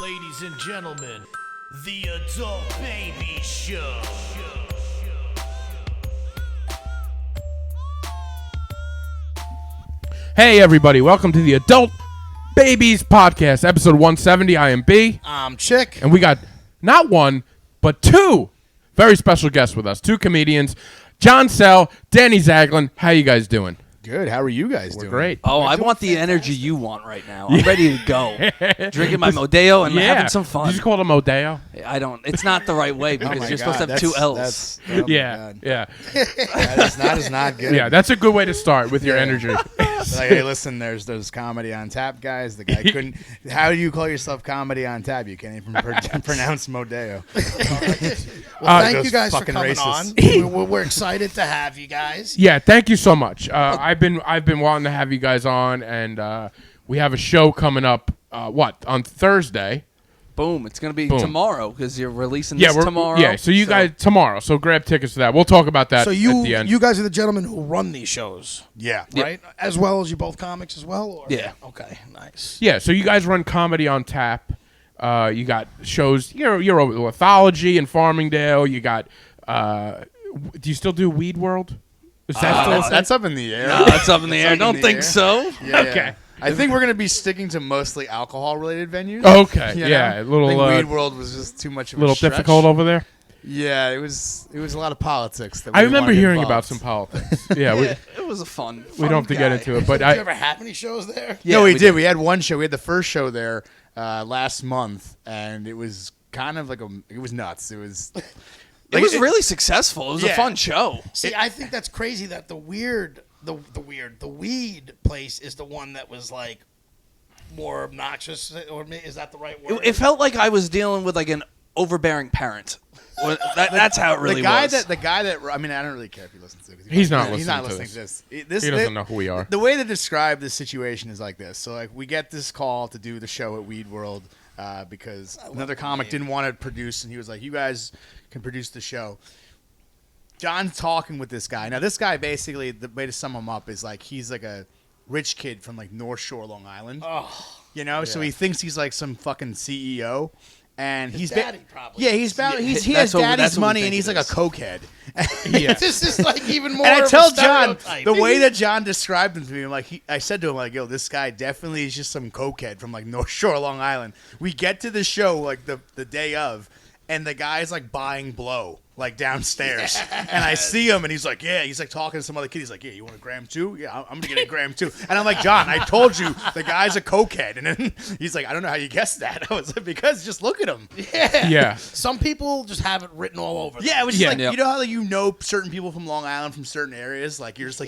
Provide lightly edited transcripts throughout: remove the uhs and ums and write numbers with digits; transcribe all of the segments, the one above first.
Ladies and gentlemen, the Adult Baby Show. Hey everybody, welcome to the Adult Babies Podcast, episode 170. I am B. I'm Chick. And we got not one, but two very special guests with us. Two comedians, John Selle, Danny Zaglin. How you guys doing? Good. How are you guys doing? Great. Oh, I want the energy you want right now. I'm ready to go. Drinking my Modeo and having some fun. Did you call it a Modeo? I don't. It's not the right way because you're supposed to have two L's. Yeah. That is not good. Yeah, that's a good way to start with your energy. Like, hey, listen, there's comedy on tap, guys. The guy couldn't. How do you call yourself comedy on tap? You can't even pronounce Modeo. Well, thank you those guys for fucking coming racists. on. We're excited to have you guys. Yeah, thank you so much. I've been wanting to have you guys on, and we have a show coming up. On Thursday? Boom! It's gonna be Boom. tomorrow because you're releasing this tomorrow. Yeah, so you guys tomorrow. So grab tickets for that. We'll talk about that So at the end. you guys are the gentlemen who run these shows, Yeah. right? As well as you both comics as well? Or? Yeah. Okay, nice. Yeah, so you guys run comedy on tap. You got shows. You're over Lithology in Farmingdale. You got. Do you still do Weed World? Is that still a thing? That's up in the air. No, it's up in the air. up in Don't the think air. so. Yeah. Okay. I think we're gonna be sticking to mostly alcohol-related venues. Okay, You yeah, know? a I think little Weed World was just too much of a little stretch. difficult over there. Yeah, it was a lot of politics. That I we remember wanted hearing involved. about some politics. Yeah, It was a fun. we don't have to get into it, but Did you I ever have any shows there? Yeah, no, we we did. We had one show. We had the first show there last month, and it was kind of like it was nuts. It was. It was really successful. It was a Yeah. fun show. See, I think that's crazy that the weed place is the one that was like more obnoxious. Or is that the right word? It felt like I was dealing with like an overbearing parent. That's how it really was. The guy that I mean, I don't really care if he listens to it. He's not He's listening not to listening this. to this. he doesn't know who we are. The way to describe this situation is like this. So like we get this call to do the show at Weed World because another comic didn't want to produce, and he was like, "You guys can produce the show." John's talking with this guy. Now this guy basically, the way to sum him up is like he's like a rich kid from like North Shore, Long Island. Oh, You know, so he thinks he's like some fucking CEO. And his he's daddy probably. Yeah, he has that's what daddy's we money, think and he's it like a is. cokehead. Yeah. this is like even more. And I of tell a John stereotype. the way that John described him to me. I'm like, I said to him like, "Yo, this guy definitely is just some cokehead from like North Shore, Long Island." We get to the show like the day of, and the guy's like buying blow like downstairs, and I see him, and he's like, "Yeah," he's like talking to some other kid. He's like, "Yeah, you want a gram too? Yeah, I'm gonna get a gram too." And I'm like, "John, I told you the guy's a cokehead." And then he's like, "I don't know how you guessed that." I was like, "Because just look at him." Yeah. Some people just have it written all over. them. Yeah, it was just Yeah. like Yep. you know how like, you know certain people from Long Island from certain areas, like you just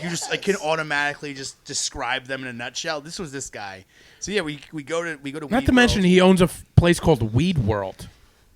can automatically just describe them in a nutshell. This was this guy. So yeah, we go to Not Weed to mention World. he owns a place called Weed World.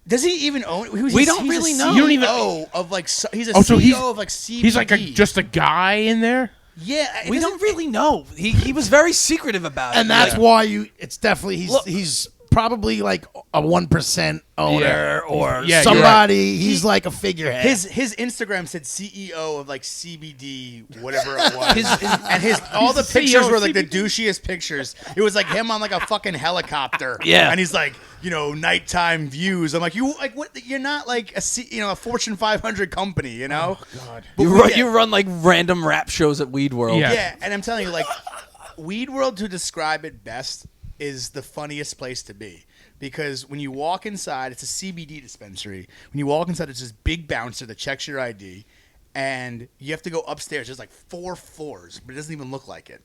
Does he even own it? We don't really know. You don't even- of like he's a Oh, so CEO of like CBD. He's like just a guy in there. yeah. We don't really know. He was very secretive about it. And that's Like, why it's definitely Look- he's probably like a 1% owner Yeah. or Yeah, you're somebody. He's like a figurehead. His Instagram said CEO of like CBD, whatever it was. And all the He's the pictures CEO were of like the CBD. douchiest pictures. It was like him on like a fucking helicopter. Yeah. And he's like, nighttime views. I'm like, what? You're not like a Fortune 500 company, you know? Oh, God. you run like random rap shows at Weed World. Yeah. Yeah, and I'm telling you, like, Weed World, to describe it best, is the funniest place to be. Because when you walk inside, it's a CBD dispensary. When you walk inside, it's this big bouncer that checks your ID. And you have to go upstairs. There's like 4 floors, but it doesn't even look like it.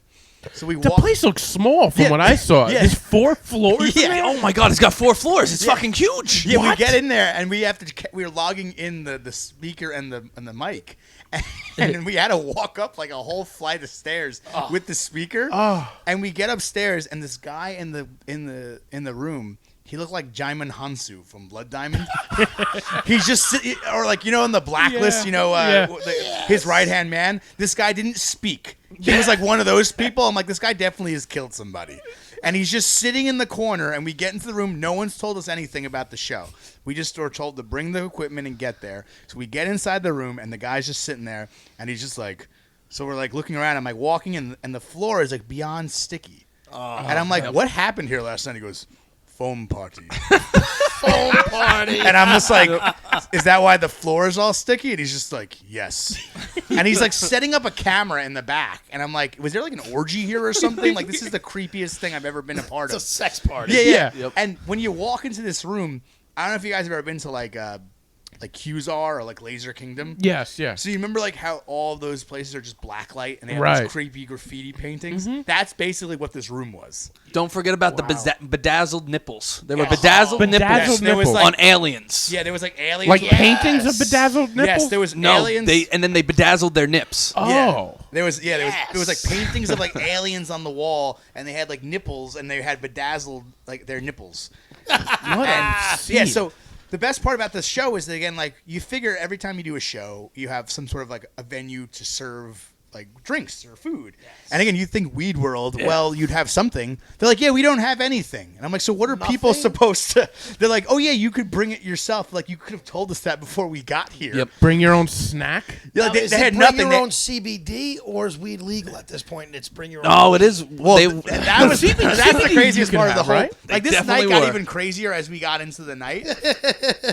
So we The walk. place looks small from Yeah. what I saw. Yeah. There's 4 floors. Yeah. in there? Oh my God! It's got 4 floors. It's fucking huge. Yeah, What? we get in there and we're logging in the speaker and the mic, and we had to walk up like a whole flight of stairs with the speaker. Oh. And we get upstairs and this guy in the room, he looked like Jaimin Hansu from Blood Diamond. He's just or like in the Blacklist, Yeah. His right hand man. This guy didn't speak. He was like one of those people. I'm like, this guy definitely has killed somebody. And he's just sitting in the corner, and we get into the room. No one's told us anything about the show. We just were told to bring the equipment and get there. So we get inside the room, and the guy's just sitting there, and he's just like, so we're like looking around. I'm like walking in, and the floor is like beyond sticky. And I'm like, what happened here last night? He goes, foam party. Foam party. And I'm just like, is that why the floor is all sticky? And he's just like, yes. And he's like setting up a camera in the back. And I'm like, was there like an orgy here or something? Like, this is the creepiest thing I've ever been a part It's a of. sex party. Yeah. Yep. And when you walk into this room, I don't know if you guys have ever been to like Qzar or like Laser Kingdom. Yes, yes. So you remember like how all those places are just black light and they have Right. these creepy graffiti paintings? That's basically what this room was. Don't forget about the bedazzled nipples. There were Yeah. bedazzled nipples Bedazzled There was, nipples. like- on aliens. Yeah, there was like aliens. Like with- paintings of bedazzled nipples? Yes, there was No, aliens. and then they bedazzled their nips. Oh. Yeah. There was there was like Yes. paintings of like aliens on the wall, and they had like nipples, and they had bedazzled like their nipples. What Yeah, so the best part about this show is that, again, like, you figure every time you do a show, you have some sort of like a venue to serve like drinks or food. And again, you think Weed World, well, you'd have something. They're like, yeah, we don't have anything. And I'm like, so what are people Nothing? supposed to? They're like, oh yeah, you could bring it yourself. Like, you could have told us that before we got here. Yep. Bring your own snack? Yeah, like, Now, they is had it nothing. bring They- your own CBD, or is weed legal at this point? And it's bring your own. No, it is. Well, they, that was that's the craziest you part can of the have, whole. right? Like, They this night definitely got were. even crazier as we got into the night.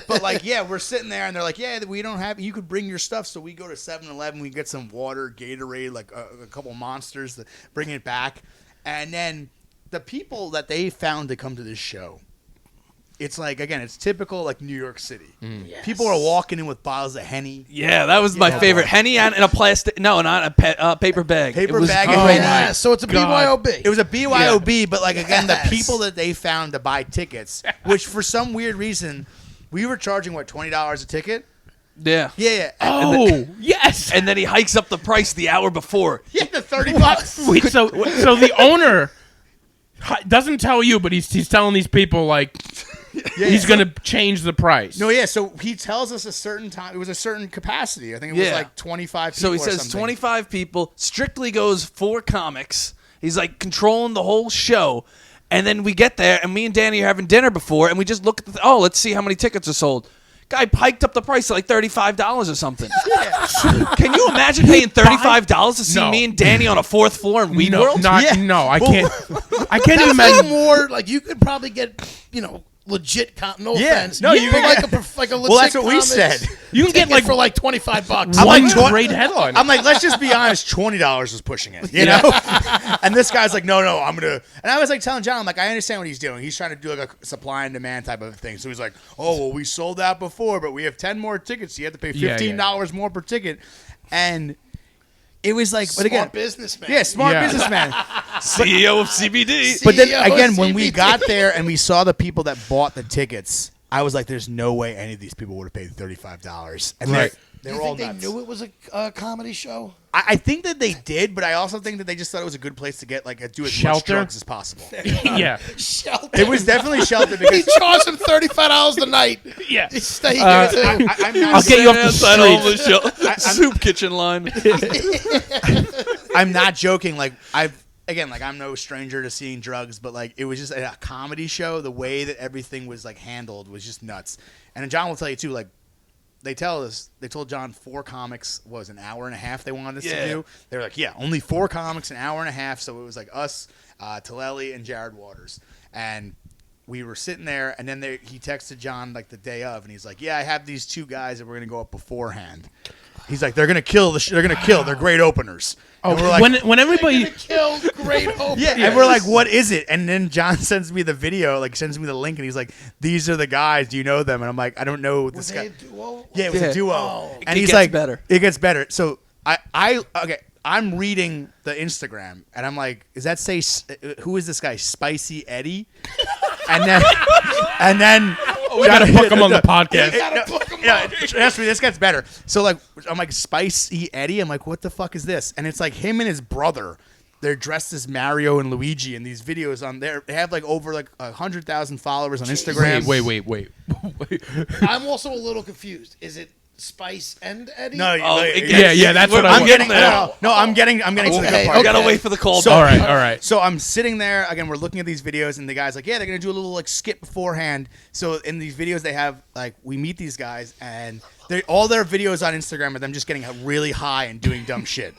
But like, yeah, we're sitting there and they're like, yeah, we don't have. You could bring your stuff, so we go to 7-Eleven, we get some water, Gatorade, like a couple monsters, to bring it back, and then the people that they found to come to this show. It's like, again, it's typical like New York City. Yes. People are walking in with bottles of Henny, yeah, that was my favorite. Henny in a plastic. No, not a paper bag. paper It was bag, oh and my Henny. Yeah, so it's a God. BYOB. It was a BYOB, but like again, the Yes. people that they found to buy tickets, which for some weird reason, we were charging what, $20 a ticket? Yeah. Yeah. Oh, yes. And then he hikes up the price the hour before. Yeah, the $30. Wait, so the owner doesn't tell you, but he's telling these people like he's going to change the price. No, yeah. So he tells us a certain time. It was a certain capacity. I think it was Yeah. like 25 people. So he or says something. 25 people. Strictly goes 4 comics. He's like controlling the whole show. And then we get there, and me and Danny are having dinner before, and we just look at let's see how many tickets are sold. Guy hiked up the price to like $35 or something. Can you imagine paying $35 to see No. me and Danny on a 4th floor in Weed no, World? Yeah. no, I Well- can't. I can't even That's like imagine. more like you could probably get, legit. No Yeah. offense. No, you but can like get- like a legit. Well, that's what we comics said. You can get, ticket like, for like $25. I'm One like, tw- great headline. I'm like, let's just be honest. $20 was pushing it, you know. And this guy's like, no, I'm gonna. And I was like telling John, I'm like, I understand what he's doing. He's trying to do like a supply and demand type of thing. So he's like, oh, well, we sold out before, but we have 10 more tickets. So you have to pay Yeah, $15 more per ticket. And it was like, but again, Smart businessman. yeah, smart Yeah. businessman. CEO of CBD. But then CEO again, of when we CBD. got there and we saw the people that bought the tickets, I was like, "There's no way any of these people would have paid $35." And Right. they Do were you all think nuts. they knew it was a comedy show? I think that they did, but I also think that they just thought it was a good place to get do as much Shelter? drugs as possible. yeah, Shelter. It was definitely shelter He because charged him $35 a night. yeah. He stay here too. I'm not. I'll get you off the Outside street. all the soup kitchen line. I'm not joking. Like I'm no stranger to seeing drugs, but like it was just a comedy show. The way that everything was like handled was just nuts. And John will tell you too. Like they told John 4 comics was an hour and a half they wanted us to do. They were like, yeah, only 4 comics, an hour and a half. So it was like us, Taleli, and Jared Waters, and we were sitting there. And then he texted John like the day of, and he's like, yeah, I have these 2 guys that we're gonna go up beforehand. He's like, they're gonna kill they're gonna kill. They're great openers. And we're like, when everybody Killed great hope. yeah, and we're like, what is it? And then John sends me the video, like sends me the link, and he's like, these are the guys. Do you know them? And I'm like, I don't know Was this they guy. a duo? Yeah, it was Yeah. a duo. Oh. And It he's gets like, better. It gets better. So I'm reading the Instagram, and I'm like, does that say who is this guy? Spicy Eddie? and then we gotta book him on the podcast. Gotta book 'em yeah, up. trust me, this gets better. So like, I'm like Spicy Eddie. I'm like, what the fuck is this? And it's like him and his brother. They're dressed as Mario and Luigi in these videos on there. They have like over like 100,000 followers on Instagram. Wait. I'm also a little confused. Is it Spice and Eddie? No, Yeah, that's what I I'm want. getting. there. No, I'm getting to the good Okay, part. I gotta okay. wait for the call. So- all right. So I'm sitting there again. We're looking at these videos, and the guy's like, "Yeah, they're gonna do a little like skit beforehand." So in these videos, they have like we meet these guys, and all their videos on Instagram are them just getting really high and doing dumb shit.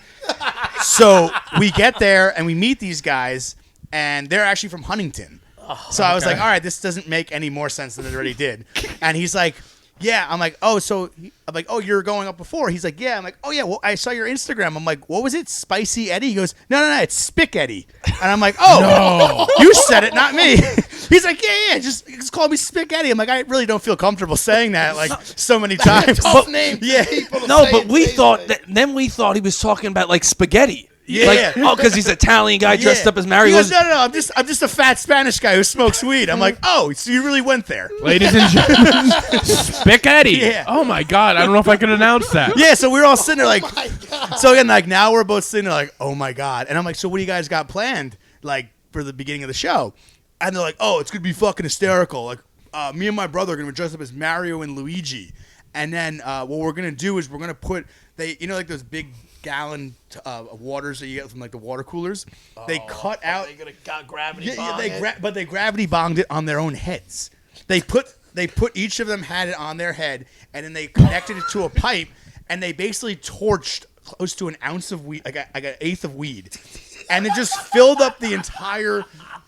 So we get there and we meet these guys, and they're actually from Huntington. So I was like, all right, this doesn't make any more sense than it already did. And he's like, yeah. I'm like, oh, I'm like, oh, you're going up before. He's like, yeah. I'm like, oh, yeah, well, I saw your Instagram. I'm like, what was it? Spicy Eddie? He goes, no, it's Spick Eddie. And I'm like, oh, you said it, not me. He's like, yeah, just call me Spick Eddie. I'm like, I really don't feel comfortable saying that like so many times. Tough name. Yeah. No, but we thought then we thought he was talking about like spaghetti. Yeah. Like, oh, because he's an Italian guy dressed up as Mario. He goes, no, I'm just a fat Spanish guy who smokes weed. I'm like, oh, so you really went there. Ladies and gentlemen, Spick Eddie. Yeah. Oh my God, I don't know if I could announce that. Yeah, so we were all sitting there like, so again, like now we're both sitting there like, oh my God. And I'm like, so what do you guys got planned like for the beginning of the show? And they're like, oh, it's going to be fucking hysterical. Like me and my brother are going to dress up as Mario and Luigi. And then what we're going to do is we're going to put, like those big gallon of waters that you get from like the water coolers. They cut out. They got gravity. But they gravity bombed it on their own heads. They put each of them had it on their head, and then they connected it to a pipe, and they basically torched close to an ounce of weed, like an eighth of weed, and it just filled up the entire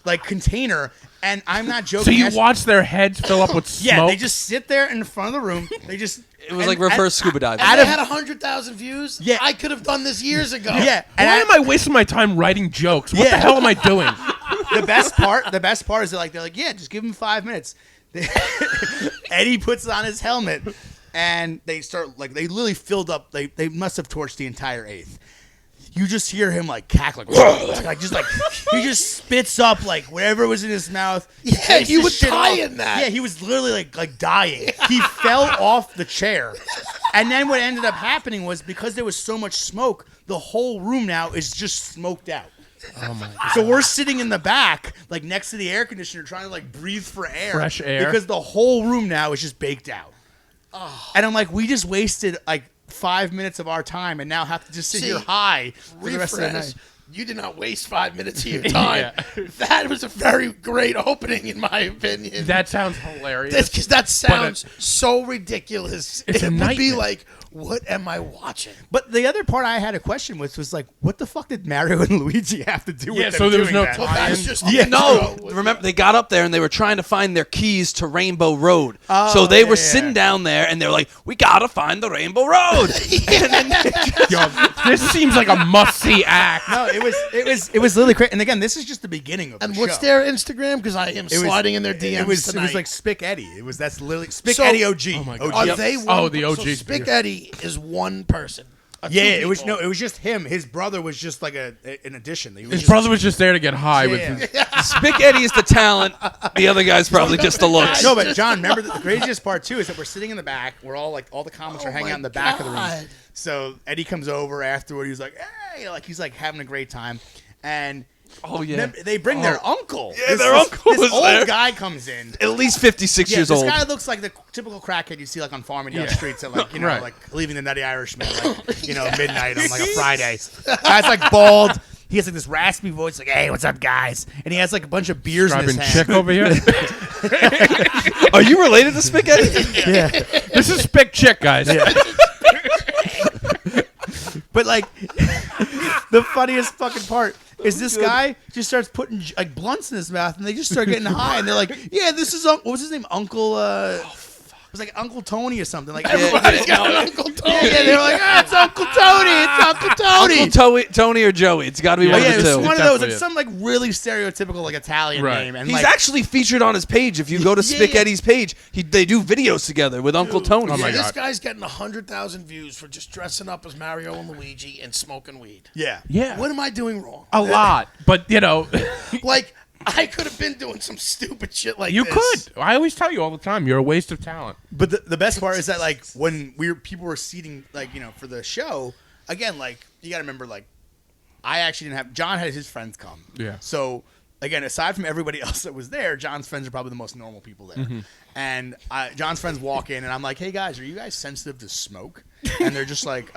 like container. And I'm not joking. So you watch their heads fill up with smoke? Yeah, they just sit there in the front of the room. It was like reverse scuba diving. And they had 100,000 views. Yeah. I could have done this years ago. Yeah. Why am I wasting my time writing jokes? What the hell am I doing? The best part is they're like, yeah, just give him 5 minutes. Eddie puts on his helmet, and they start like they literally filled up. They must have torched the entire eighth. You just hear him like cackle, like he just spits up like whatever was in his mouth. Yeah, he would die in that. Yeah, he was literally like dying. He fell off the chair, and then what ended up happening was because there was so much smoke, the whole room now is just smoked out. Oh my God. So we're sitting in the back, like next to the air conditioner, trying to like breathe for air, Fresh air, because the whole room now is just baked out. Oh. And I'm like, we just wasted like 5 minutes of our time, and now have to just sit here high for the rest of the night. You did not waste 5 minutes of your time. That was a very great opening, in my opinion. That sounds hilarious. Because that sounds so ridiculous. It's a would be nightmare. like, what am I watching? But the other part I had a question with was like, what the fuck did Mario and Luigi have to do with them so there was doing no that? Well, that's just No, remember they got up there and they were trying to find their keys to Rainbow Road. So they were sitting down there and they were like, "We gotta find the Rainbow Road." And then Yo, this seems like a must-see act. No, it was literally crazy. And again, this is just the beginning of And the what's show. their Instagram? Because I am sliding in their DMs It was tonight. like Spick Eddie. That's literally Spick So- Eddie OG. Oh my God. OG. Are they one? Oh, the OG So 's Spick beautiful. Eddie is one person. Yeah, it was just him. His brother was just like an addition. His brother was just there to get high with Yeah. his... Spick Eddie is the talent. The other guy's probably just the looks. No, but John, remember the craziest part too is that we're sitting in the back. We're all like, all the comics are hanging out in the back of the room. God. So Eddie comes over afterward. He's like, hey, like he's like having a great time, and Oh yeah, remember, they bring their uncle. Yeah, their uncle This was old there. guy comes in. at least 56 Yeah, years this old. guy looks like the typical crackhead you see like on Farmingdale streets at like Right. like leaving the Nutty Irishman like midnight on like a Friday. Guy's like bald. He has like this raspy voice, like, "Hey, what's up, guys?" And he has like a bunch of beers in his Driving hand. chick over here. Are you related to Spick Eddie? Yeah, This is Spick Chick, guys. but like the funniest fucking part is this guy just starts putting like blunts in his mouth, and they just start getting high, and they're like, "Yeah, this is what was his name, Uncle." It was like Uncle Tony or something. Like Everybody's got an Uncle Tony. Yeah, they were like, it's Uncle Tony. It's Uncle Tony. Uncle Tony or Joey. It's got to be Oh, one yeah, of it the was two. one of those, like Definitely some like really stereotypical like Italian Right. name. And He's like, actually featured on his page. If you go to Spick yeah. Eddie's page, they do videos together with Uncle Tony. Oh my This God. guy's getting 100,000 views for just dressing up as Mario and Luigi and smoking weed. yeah, Yeah. What am I doing wrong? A lot. But, Like, I could have been doing some stupid shit like you this. could. I always tell you all the time, you're a waste of talent. But the best part is that like when people were seating like for the show again, like you got to remember, like I actually didn't have John had his friends come. Yeah. So again, aside from everybody else that was there, John's friends are probably the most normal people there. And John's friends walk in, and I'm like, "Hey guys, are you guys sensitive to smoke?" And they're just like,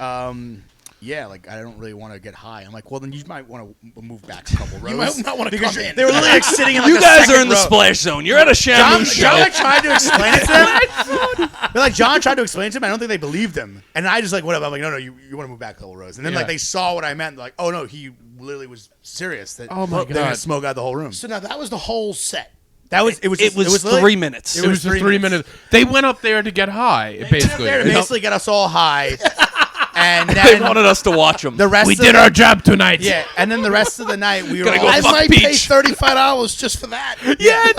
yeah, like I don't really want to get high. I'm like, well, then you might want to move back a couple rows. You might not want to because come in. they were literally like sitting in like You the guys second are in the row. splash zone. You're at a John, Shamu show. John like tried to explain it to them. But like John tried to explain to them, I don't think they believed him. And I just like whatever. I'm like, no, you want to move back a couple rows. And then Yeah. like they saw what I meant. Like, oh no, he literally was serious. That Oh, my they're gonna God. smoke out the whole room. So now that was the whole set. That was it. It was literally- 3 minutes. It was just 3 minutes. They went up there to get high, basically. There to basically get us all high, and They then wanted us to watch them. the rest. We of did the, our job tonight. Yeah, and then the rest of the night we were. Gotta go all, I fuck might pay Beach. $35 just for that. Yeah,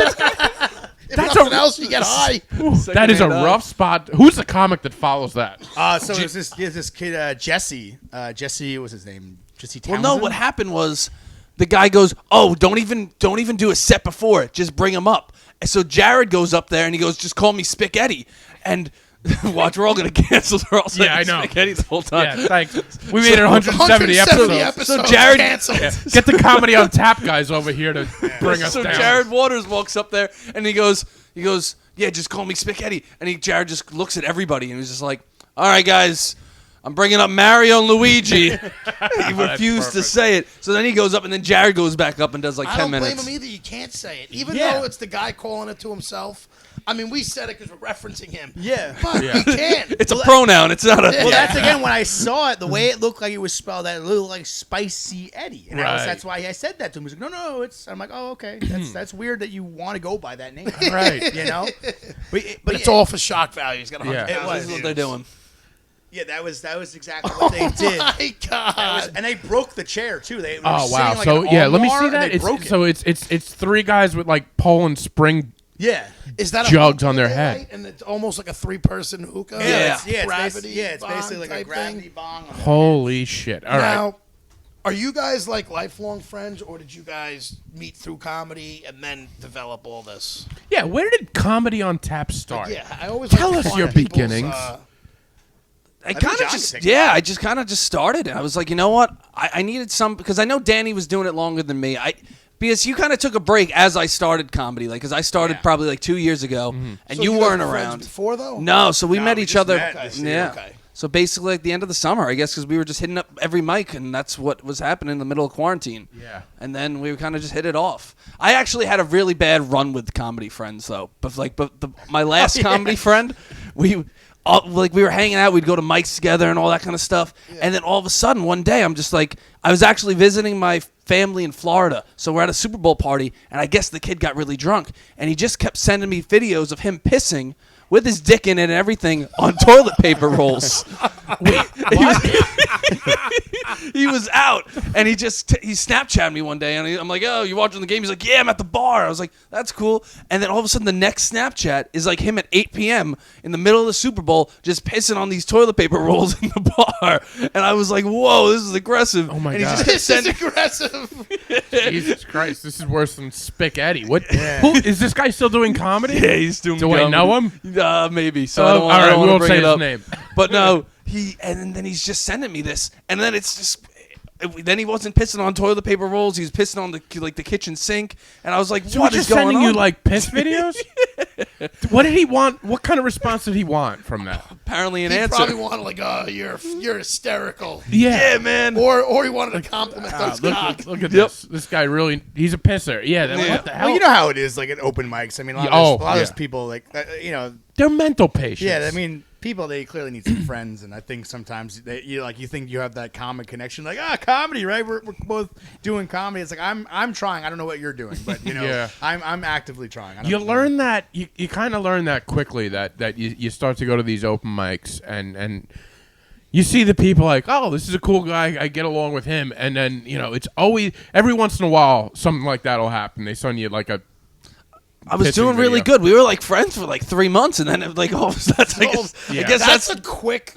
If that's nothing a- else, you get high. that is a Secondhand rough spot. Who's the comic that follows that? So it was this kid Jesse. Jesse was his name. Jesse Well, Townsend. no. What happened was the guy goes, "Oh, don't even do a set before it. Just bring him up." And so Jared goes up there and he goes, "Just call me Spick Eddie." And watch, we're all gonna cancel. We're all saying I know. Spick Eddie the whole time. Yeah, thanks. We made it 170 episodes. So Jared- canceled. Get the comedy on tap guys over here to bring us So down. Jared Waters walks up there and he goes, "Yeah, just call me Spick Eddie." And Jared just looks at everybody and he's just like, "All right, guys, I'm bringing up Mario and Luigi." He refused to perfect. say it. So then he goes up and then Jared goes back up and does like I 10 don't minutes. blame him either. You can't say it. Even Yeah. though it's the guy calling it to himself. I mean, we said it because we're referencing him. Yeah. But Yeah. you can't. It's a pronoun. It's not a. Well, that's again when I saw it, the way it looked like it was spelled, that it looked like Spicy Eddie, and Right. that's why I said that to him. He's like, no, it's. I'm like, oh, okay, that's weird that you want to go by that name, Right. You know, But it's all for shock value. He's got Yeah. 100,000 It was. This is what they're doing. Yeah, that was exactly what they did. My God. And they broke the chair too. They were Oh sitting wow! like So an yeah, let me armoire, see and that. they broke it. So it's three guys with like pole and spring. Yeah, Is that jugs a on their hookah, head. right? And it's almost like a 3-person hookah. Yeah. It's bong basically like a type gravity thing. bong. Holy shit! All right. Now, are you guys like lifelong friends, or did you guys meet through comedy and then develop all this? Yeah, where did comedy on tap start? Yeah, I always Tell like to us your find people's, beginnings. I think kind of John just, picked yeah, I just kind of just started. And I was like, you know what? I needed some, because I know Danny was doing it longer than me. Because you kind of took a break as I started comedy, like, because I started Yeah. probably like 2 years ago, and So you guys weren't were friends around. before, though? No, so we No, met we each just other. met this year. Yeah. Okay. So basically, like the end of the summer, I guess, because we were just hitting up every mic, and that's what was happening in the middle of quarantine. Yeah. And then we kind of just hit it off. I actually had a really bad run with comedy friends, though. My last comedy friend, we were hanging out. We'd go to mics together and all that kind of stuff. And then all of a sudden, one day, I'm just like, I was actually visiting my family in Florida. So we're at a Super Bowl party, and I guess the kid got really drunk, and he just kept sending me videos of him pissing with his dick in it and everything on toilet paper rolls. He was out, and he Snapchatted me one day, and I'm like, "Oh, you watching the game?" He's like, "Yeah, I'm at the bar." I was like, "That's cool." And then all of a sudden, the next Snapchat is like him at 8 p.m. in the middle of the Super Bowl, just pissing on these toilet paper rolls in the bar. And I was like, "Whoa, this is aggressive." Oh my and he God. just kept This is sending. aggressive. Jesus Christ, this is worse than Spick Eddie. What? Who is this guy still doing comedy? Yeah, he's doing. Do I comedy. know him? Maybe. So Oh, I don't want all right, to we won't bring say it his up. name. But no, and then he's just sending me this, and then it's just. Then he wasn't pissing on toilet paper rolls. He was pissing on the kitchen sink, and I was like, So "What he's is just going sending on?" you like piss videos? What did he want? What kind of response did he want from that? Apparently, an He answer. probably wanted like, "Oh, you're hysterical," Yeah, man. or he wanted a compliment on his cock. Look at this. This guy really, he's a pisser. Yeah, then Yeah. what the hell? Well, you know how it is, like at open mics. I mean, a lot Yeah, of yeah. those people, like, They're mental patients. yeah. I mean, people they clearly need some friends, and I think sometimes you think you have that common connection, like comedy, right? We're both doing comedy. It's like I'm trying. I don't know what you're doing, but Yeah. I'm actively trying. I don't You know. learn that you kind of learn that quickly that you start to go to these open mics and you see the people like, oh, this is a cool guy, I get along with him, and then it's always every once in a while something like that'll happen. They send you like a I was pissing doing really video. good. We were like friends for like 3 months, and then it, like all of a sudden, I Yeah. guess That's that's a quick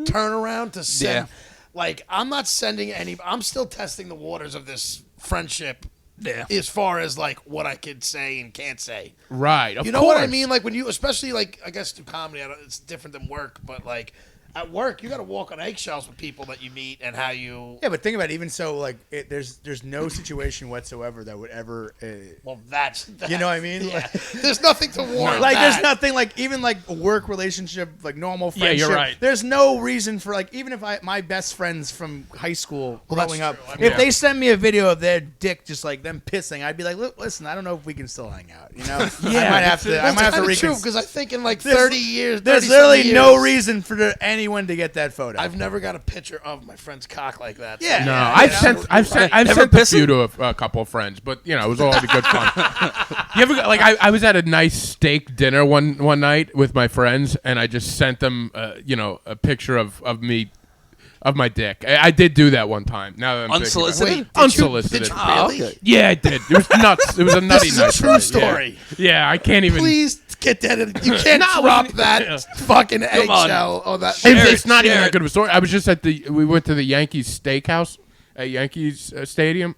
turnaround to send. Yeah. Like, I'm not sending any. I'm still testing the waters of this friendship. Yeah. As far as like what I could say and can't say. right. Of You know what I course. mean? Like when you, especially like I guess through comedy, it's different than work. But like at work, you got to walk on eggshells with people that you meet and how you. Yeah, but think about it. Even so, like there's no situation whatsoever that would ever. Well, that's You know what I mean? Yeah. There's nothing to warrant. Like that. there's nothing like even like a work relationship, like normal Yeah, friendship. you're right. There's no reason for like even if my best friends from high school that's growing up, true. I mean, if yeah. they send me a video of their dick just like them pissing, I'd be like, listen, I don't know if we can still hang out. You know? I might have to. I That's might have to kind of true reconsider. because I think in like There's- 30 years, There's 30 literally years, no reason for anyone to get that photo. I've never got a picture of my friend's cock like that. Yeah. No, Yeah, I've yeah. sent I've sent Ever a pissing? few to a couple of friends, but you know it was all the good fun. You ever like I was at a nice steak dinner one night with my friends, and I just sent them a picture of me. Of my dick. I did do that one time. Now that I'm Unsolicited? thinking about it. Wait, Unsolicited. Did you Oh, really? okay. Yeah, I did. It was nuts. It was a nutty This is a night. true Yeah. story. Yeah, I can't even. Please get that in. You can't No, drop it that wasn't- fucking on. eggshell. Oh, that. It's not even share that it. good of a story. I was just we went to the Yankees Steakhouse at Yankees Stadium.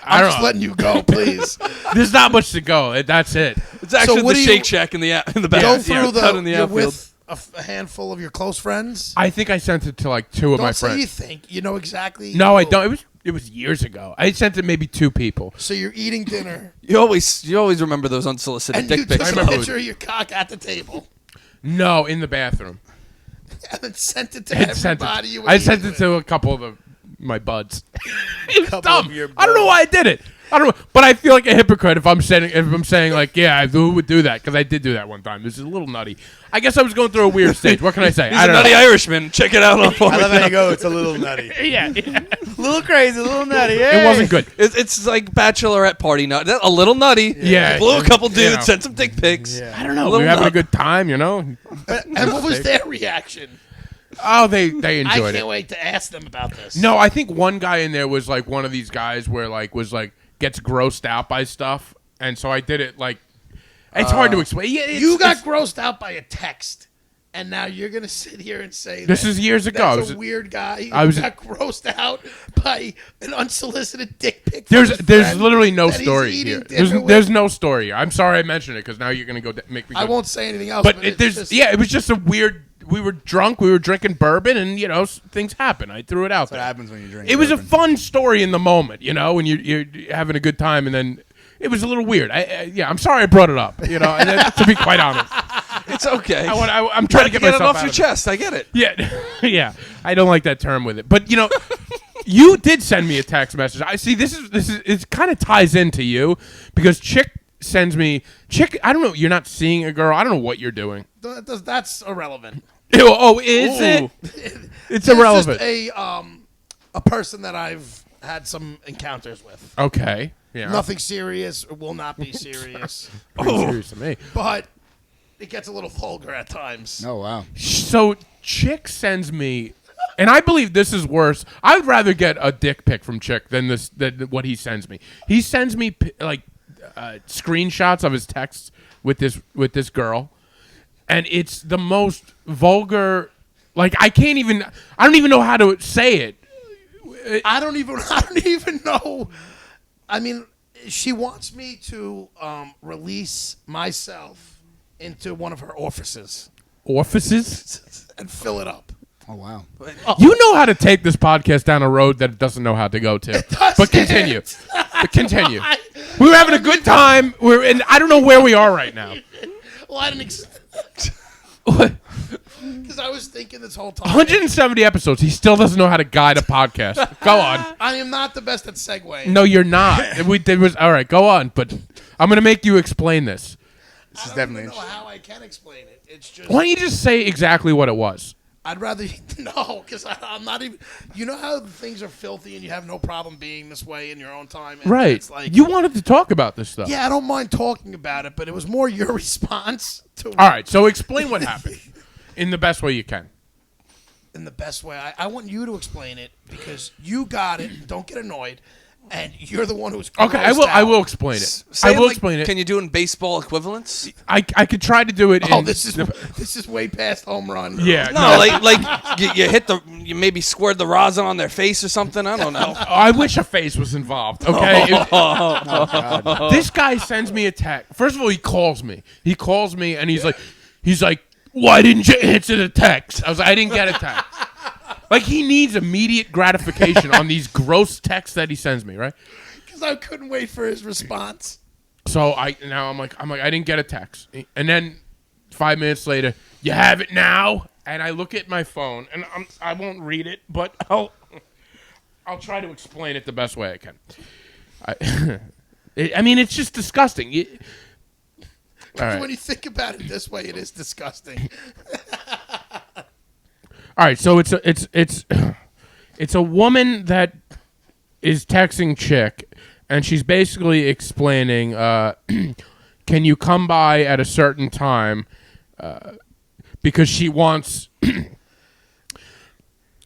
I I'm don't just know. letting you go, please. There's not much to go. That's it. It's actually what the do you- Shake Shack in the back. Go Yeah, through cut in the you're outfield. with a handful of your close friends. I think I sent it to like two of Don't my say you friends. think. You know exactly. No, I who. don't. It was years ago. I sent it maybe 2 people. So you're eating dinner, You always remember those unsolicited and you dick took pics. a remember picture of your cock at the table, No, in the bathroom. and then sent it to I sent everybody. it. You were I sent eating it to a couple of my buds. It was Couple dumb. of your I don't know why I did it. I don't know, but I feel like a hypocrite if I'm saying like, yeah, who would do that? Because I did do that one time. This is a little nutty. I guess I was going through a weird stage. What can I say? He's I a don't nutty know. Irishman. Check it out on I love how you go. It's a little nutty. Yeah, A little crazy, a little nutty. it wasn't good. It's like bachelorette party nut. A little nutty. Yeah. Blew a couple dudes, You know. sent some dick pics. Yeah. I don't know. little We were having a nut. good time, you know. And what was their reaction? Oh, they I enjoyed can't it. wait to ask them about this. No, I think one guy in there was like one of these guys where gets grossed out by stuff, and so I did it like. It's hard to explain. Yeah, you got grossed out by a text, and now you're gonna sit here and say This that is years ago. I That's was- a weird guy. I was- got grossed out by an unsolicited dick pic. from There's his there's friend literally no that he's story eating here. dinner with. There's no story here. I'm sorry I mentioned it because now you're gonna go make me. Go I won't say anything else. But it's there's just, it was just a weird. We were drunk. We were drinking bourbon, and things happen. I threw it out That's what there. happens when you drink. It was a bourbon. fun story in the moment, when you're having a good time, and then it was a little weird. I'm sorry I brought it up, and then, to be quite honest, It's okay. I'm trying to get it myself off out your of chest. I get it. Yeah, yeah. I don't like that term with it, but you did send me a text message. I see. This is it. Kind of ties into you because Chick sends me. Chick, I don't know. You're not seeing a girl. I don't know what you're doing. That's irrelevant. Oh, is it? It's irrelevant. It's just a person that I've had some encounters with. Okay. Yeah. Nothing serious. It will not be serious. Pretty serious to me. But it gets a little vulgar at times. Oh wow. So Chick sends me, and I believe this is worse. I would rather get a dick pic from Chick than what he sends me. He sends me screenshots of his texts with this girl, and it's the most vulgar. Like I don't even know how to say it. I don't even know. I mean, she wants me to release myself into one of her offices Orifices. and fill it up. Oh wow. You know how to take this podcast down a road that it doesn't know how to go to. But continue. We were having a good time. And I don't know where we are right now. Well, I didn't. Because I was thinking this whole time. 170 episodes. He still doesn't know how to guide a podcast. Go on. I am not the best at segueing. No, you're not. All right. Go on. But I'm gonna make you explain this. This is I don't definitely even know interesting. how I can explain it. It's just. Why don't you just say exactly what it was? I'd rather no, because I'm not even. You know how things are filthy and you have no problem being this way in your own time. And Right. It's like You wanted to talk about this stuff. Yeah, I don't mind talking about it, but it was more your response to. All right. So explain what happened in the best way you can. In the best way, I want you to explain it because you got it. Don't get annoyed, and you're the one who's Okay. I will explain it. Say I will like, explain it. Can you do it in baseball equivalents? I could try to do it. Oh, in this is way past home run. Yeah. No, like you hit you maybe squared the rosin on their face or something. I don't know. I wish a face was involved. Okay. This guy sends me a text. First of all, he calls me. And he's like, why didn't you answer the text? I was like, I didn't get a text. Like he needs immediate gratification on these gross texts that he sends me, right? Because I couldn't wait for his response. So I'm like, I didn't get a text. And then 5 minutes later, you have it now. And I look at my phone, and I won't read it, but I'll try to explain it the best way I can. I mean, it's just disgusting. All right. When you think about it this way, it is disgusting. All right, so it's it's a woman that is texting chick, and she's basically explaining, can you come by at a certain time, because she wants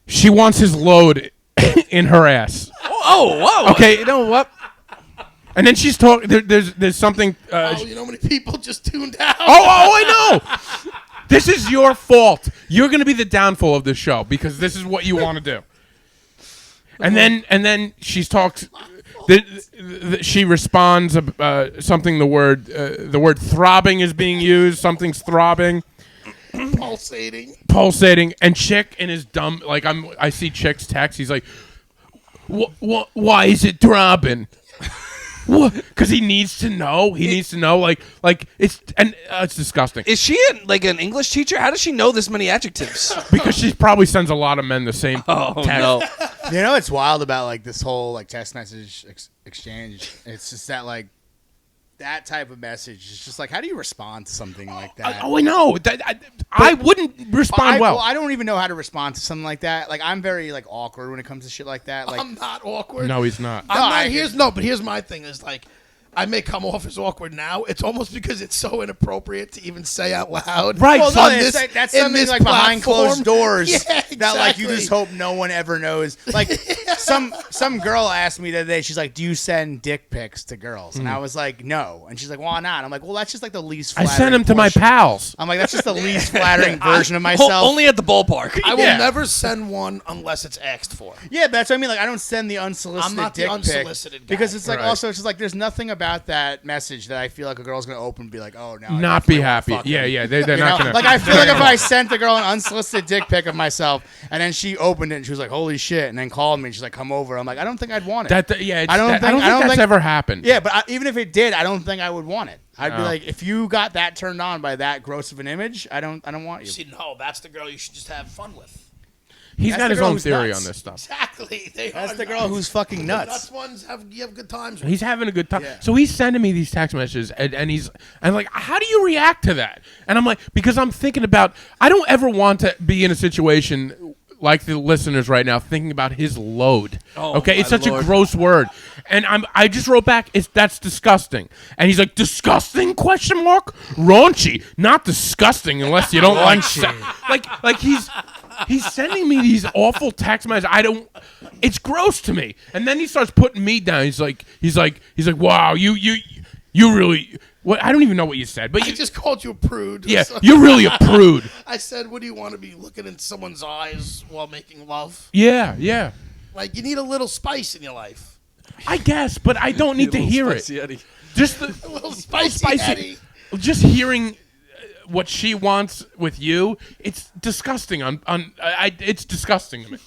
his load in her ass. Oh, whoa. Okay. You know what? And then she's talking. There's something. you know how many people just tuned out? I know. This is your fault. You're going to be the downfall of this show because this is what you want to do. And then she talks. She responds. Something. The word throbbing is being used. Something's throbbing. Pulsating. And Chick in his dumb. Like I see Chick's text. He's like, why is it throbbing? Because he needs to know. He needs to know. Like it's disgusting. Is she an English teacher? How does she know this many adjectives? Because she probably sends a lot of men the same text. No. You know what's wild about like this whole like text message exchange? It's just that like that type of message is just like, how do you respond to something like that? I know. I wouldn't respond well. I don't even know how to respond to something like that. Like I'm very like awkward when it comes to shit like that. Like I'm not awkward. No, he's not. But here's my thing is like, I may come off as awkward now. It's almost because it's so inappropriate to even say out loud. Right. Well, So no, that's something like behind closed doors that like you exactly. just hope no one ever knows. Like some girl asked me the other day, she's like, do you send dick pics to girls? And I was like, no. And she's like, why not? I'm like, well, that's just like the least I flattering send him to my portion. pals. I'm like, that's just the least flattering version of myself. Only at the ballpark. I will never send one unless it's asked for. Yeah, but that's what I mean. Like, I don't send the unsolicited I'm not the dick unsolicited pic guy. because it's like Right. also it's just like there's nothing about that message that I feel like a girl's gonna open and be like, oh no, I Not be definitely wanna happy. fuck him. Yeah. They're You not know? gonna. Like I feel like if I sent the girl an unsolicited dick pic of myself and then she opened it and she was like, holy shit, and then called me and she's like, come over. I'm like, I don't think I'd want it. I don't think that's ever happened. Yeah, but even if it did, I don't think I would want it. I'd be like, if you got that turned on by that gross of an image, I don't want you. See, no, that's the girl you should just have fun with. He's That's got the his girl own who's theory nuts. on this stuff. Exactly. That's the girl who's fucking The nuts. nuts ones you have good times with. He's having a good time. Yeah. So he's sending me these text messages, and he's like, how do you react to that? And I'm like, because I'm thinking about, I don't ever want to be in a situation like the listeners right now, thinking about his load. Okay, it's such a gross word, and I just wrote back, that's disgusting. And he's like, disgusting? Question mark? Raunchy, not disgusting, unless you don't like like he's sending me these awful text messages. It's gross to me. And then he starts putting me down. He's like, wow, you really. What, I don't even know what you said, but I just called you a prude. yeah, you're really a prude. I said, what do you want to be looking into someone's eyes while making love? Yeah. Like, you need a little spice in your life. I guess, but I don't need to hear it. Just A little spicy Eddie. Just hearing what she wants with you, it's disgusting. It's disgusting to me.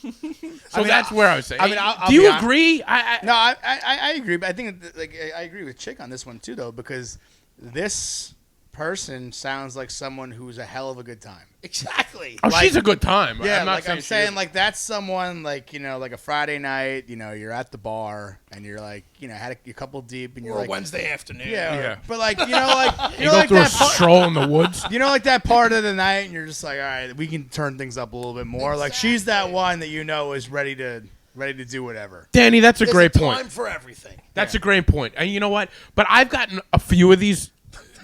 So that's where I was saying. I mean, I'll do you be honest. agree? No, I agree, but I think like I agree with Chick on this one too, though, because this person sounds like someone who's a hell of a good time. Exactly. Oh, she's a good time. Yeah, I'm I'm saying like that's someone like like a Friday night, you're at the bar and you're like had a couple deep and you're Or like a Wednesday afternoon. Yeah. but like you go go through a stroll in the woods. like that part of the night and you're just like, all right, we can turn things up a little bit more. Like she's that one that is ready to do whatever. Danny, that's a There's great a point. time for everything. That's a great point. And you know what? But I've gotten a few of these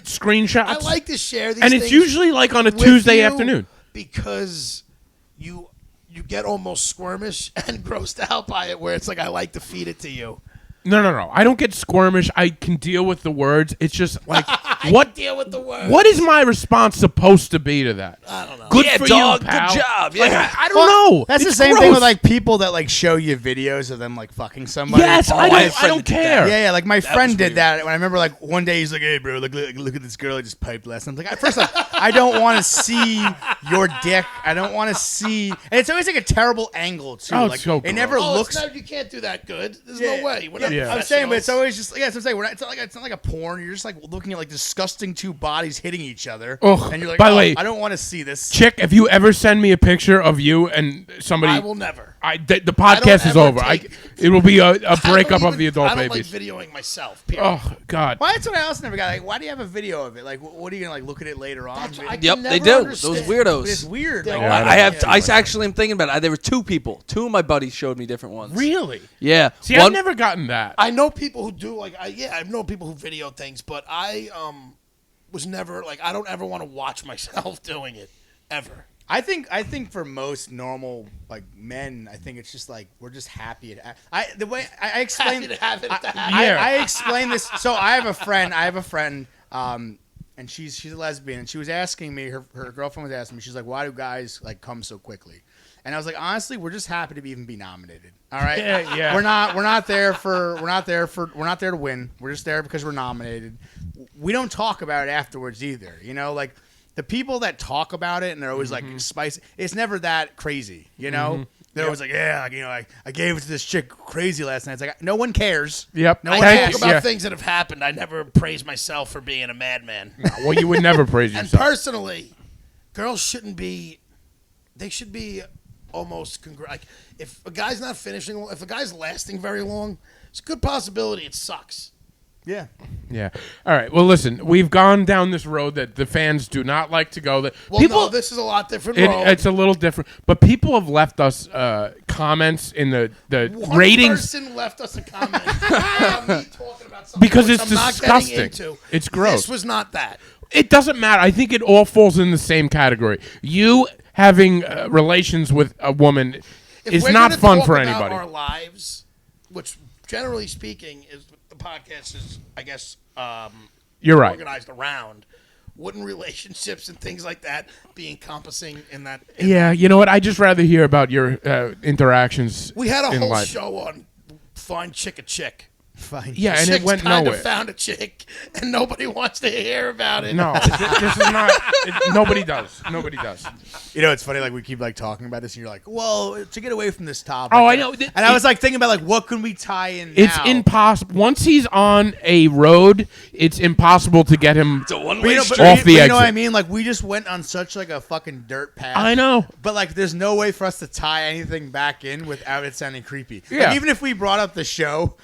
screenshots. I like to share these and things it's usually like on a with Tuesday you afternoon. because you get almost squirmish and grossed out by it, where it's like I like to feed it to you. No. I don't get squirmish. I can deal with the words. It's just like I what deal with the words. What is my response supposed to be to that? I don't know. Good Yeah, for dog, you, pal. good job. Like, Yeah. I don't know. That's It's the same gross. thing with like people that like show you videos of them like fucking somebody. Yes, Oh, I my friend don't did care. Yeah, like my friend was did weird. that. When I remember, like one day he's like, "Hey, bro, look at this girl I just piped last." night." I'm like, first off, I don't want to see your dick. I don't want to see. And it's always like a terrible angle too. Oh, it's like so it never Oh, looks. you can't do that good. There's no way. We're not Yeah. I'm saying, but it's professionals. always just that's what I'm saying. It's not like a porn. You're just like looking at like disgusting two bodies hitting each other, Ugh. and you're like, By the oh, way, I don't want to see this. Chick, if you ever send me a picture of you and somebody, I will never. The podcast is over. It will be a breakup of the adult I don't babies. like videoing myself. Period. Oh God. Why? That's what I also never got. Like, why do you have a video of it? Like, what are you gonna like look at it later on? That's- I Yep, can they never do. understand. Those weirdos. But it's weird. Like, Yeah, why- I actually am thinking about it. There were 2 people. 2 of my buddies showed me different ones. Really? Yeah. See, I've never gotten that. I know people who do I've known people who video things, but I was never like I don't ever want to watch myself doing it ever. I think for most normal like men, I think it's just like we're just happy. The way I explain Happy to have it. I explain this. So I have a friend, and she's a lesbian, and she was asking me, her girlfriend was asking me, she's like, why do guys like come so quickly? And I was like, honestly, we're just happy to even be nominated. All right, Yeah. We're not there to win. We're just there because we're nominated. We don't talk about it afterwards either. You know, like. The people that talk about it and they're always like spicy, it's never that crazy, you know? They're always like, yeah, you know, I gave it to this chick crazy last night. It's like, no one cares. Yep. No I one Thank talk cares. you. about Yeah. things that have happened. I never praise myself for being a madman. Well, you would never praise And yourself. personally, girls shouldn't be. They should be almost like if a guy's not finishing, if a guy's lasting very long, it's a good possibility it sucks. Yeah. Yeah. All right. Well, listen, we've gone down this road that the fans do not like to go. That Well, people, no, this is a lot different road. it's a little different, but people have left us comments in the One ratings person left us a comment about me talking about something because which it's I'm not getting disgusting. into. It's gross. This was not that. It doesn't matter. I think it all falls in the same category. You having relations with a woman If is we're not gonna fun talk for about anybody. Our lives, which generally speaking is the podcast is, I guess, You're right. organized around. Wouldn't relationships and things like that be encompassing in that? Yeah. You know what? I just rather hear about your interactions. We had a in whole life. show on Find Chick a Chick. Fine. Yeah, and it Chick's went kind nowhere. of found a chick, and nobody wants to hear about it. No, this is not. Nobody does. Nobody does. You know, it's funny. Like we keep like talking about this, and you're like, "Well, to get away from this topic." Oh, I know. And I was like thinking about like what can we tie in? It's now? impossible. Once he's on a road, it's impossible to get him It's a But one-way you know, street. but off the you exit. know what I mean? Like we just went on such like a fucking dirt path. I know. But like, there's no way for us to tie anything back in without it sounding creepy. Like, Yeah. even if we brought up the show,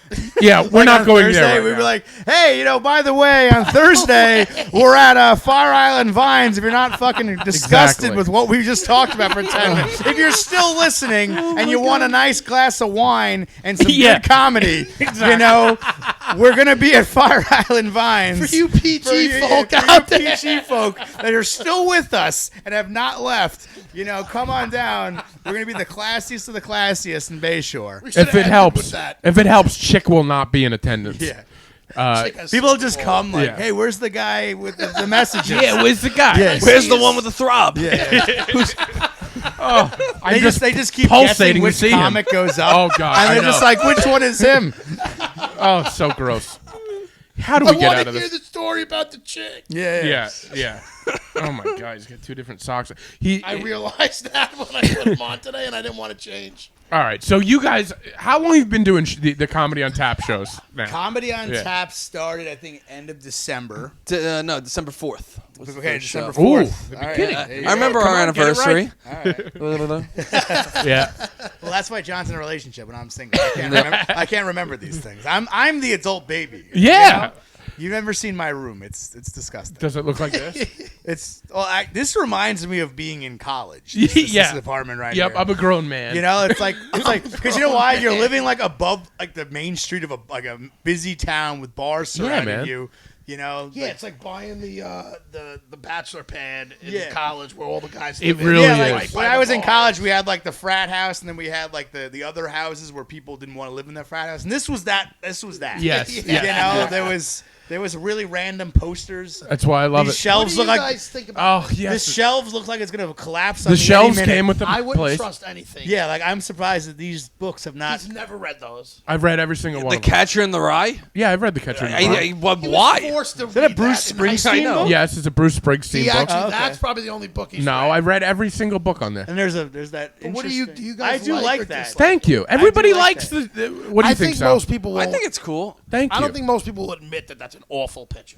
Yeah, we're like, not on going Thursday, there. Right we'd now. be like, hey, you know, by the way, on Thursday we're at Fire Island Vines. If you're not fucking disgusted Exactly. with what we just talked about for 10 minutes, if you're still listening and you want a nice glass of wine and some Yeah. good comedy, you know, we're gonna be at Fire Island Vines. For you PG folk for out you there. PG folk that are still with us and have not left, you know, come on down. We're gonna be the classiest of the classiest in Bayshore. We should've If it ended helps, with that. Chick will not be in attendance. Yeah. Chick has People some just ball. come like, Yeah. hey, where's the guy with the messages? Yeah, where's the guy? Yeah. Where's the one with the throb? I'm They just keep pulsating guessing to which see him. comic goes up. Oh, God, And I they're just know. like, which one is him? Oh, so gross. How do I we get want out to of hear this? the story about the chick. Yeah. Oh my God, he's got 2 different socks. I realized that when I put him on today, and I didn't want to change. All right, so you guys, how long have you been doing the Comedy on Tap shows now? Comedy on Yeah. Tap started, I think, end of December. No, December 4th. was the Okay, first December show. 4th. Ooh, All right. kidding. There you I go. remember Come our on, get it anniversary. Yeah. Well, that's why John's in a relationship when I'm single. I can't remember these things. I'm the adult baby. Yeah. You know? You've never seen my room. It's disgusting. Does it look like this? This reminds me of being in college. Yeah. This apartment right Yep, here. I'm a grown man. You know, it's like because you know why you're living like above like the main street of a busy town with bars surrounding man. you. You know, Yeah, it's like buying the bachelor pad in Yeah. college where all the guys It live in. really yeah, is. like Right when by I the was in bar. college, we had like the frat house, and then we had like the other houses where people didn't want to live in the frat house. And this was that. Yes. You Yeah. know, there was really random posters. That's why I love These it. shelves What look do you like guys think about? Oh the yes. shelves look like it's gonna collapse. The shelves came with the I wouldn't place. trust anything. Yeah, like I'm surprised that these books have not. He's never read those. I've read every single one. The of them. Catcher in the Rye? Yeah, I've read the Catcher. in the Rye. He was Why? forced to that a read Bruce that in high Springsteen school. I know. book? Yes, it's a Bruce Springsteen He book. actually, Oh, okay. that's probably the only book he's No, read. I read every single book on there. And there's that. But what do you interesting- guys I do like like or that. dislike? Thank you. Everybody like likes that. the. What do you I think, think Sal? most people will. I think it's cool. Thank you. I don't think most people will admit that that's an awful picture.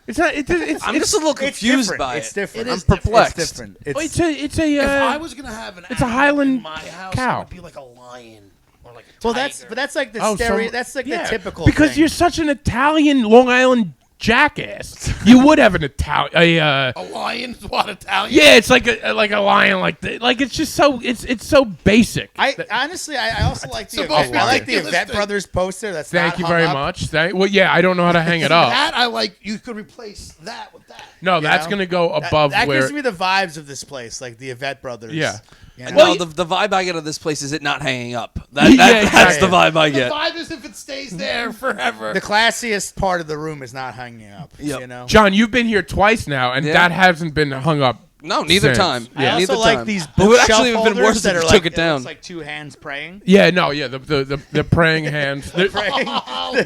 It's not. I'm just a little It's confused different. by It's it. different. It I'm is different. perplexed. It's different. It's a. If I was gonna have an it's a animal Highland in my house, cow. it would be like a lion or like a well, tiger. that's like the Oh, stereo. some- That's like yeah, the typical. because thing. you're such an Italian Long Island jackass. You would have an Italian. a lion. What Italian? Yeah, it's like a lion, like it's just so it's so basic. I honestly, I also like the supposed to be I like the ridiculous Yvette thing. Brothers poster. That's Thank not you hung very up, much. Well, yeah, I don't know how to hang it up. That I like. You could replace that with that. No, that's know? gonna go above That where. gives me the vibes of this place, like the Yvette Brothers. Yeah. You know? No, the vibe I get of this place is it not hanging up. That's exactly. the vibe I The get. vibe is if it stays there forever. the classiest part of the room is not hanging up. Yep. You know. John, you've been here twice now, and Yeah. that hasn't been hung up. No, neither Since. time. Yeah. I Neither also like time. these It would bookshelf actually have been holders worse that if are you took like, it down. looks like two hands praying. Yeah, no, yeah, the praying hands. Praying.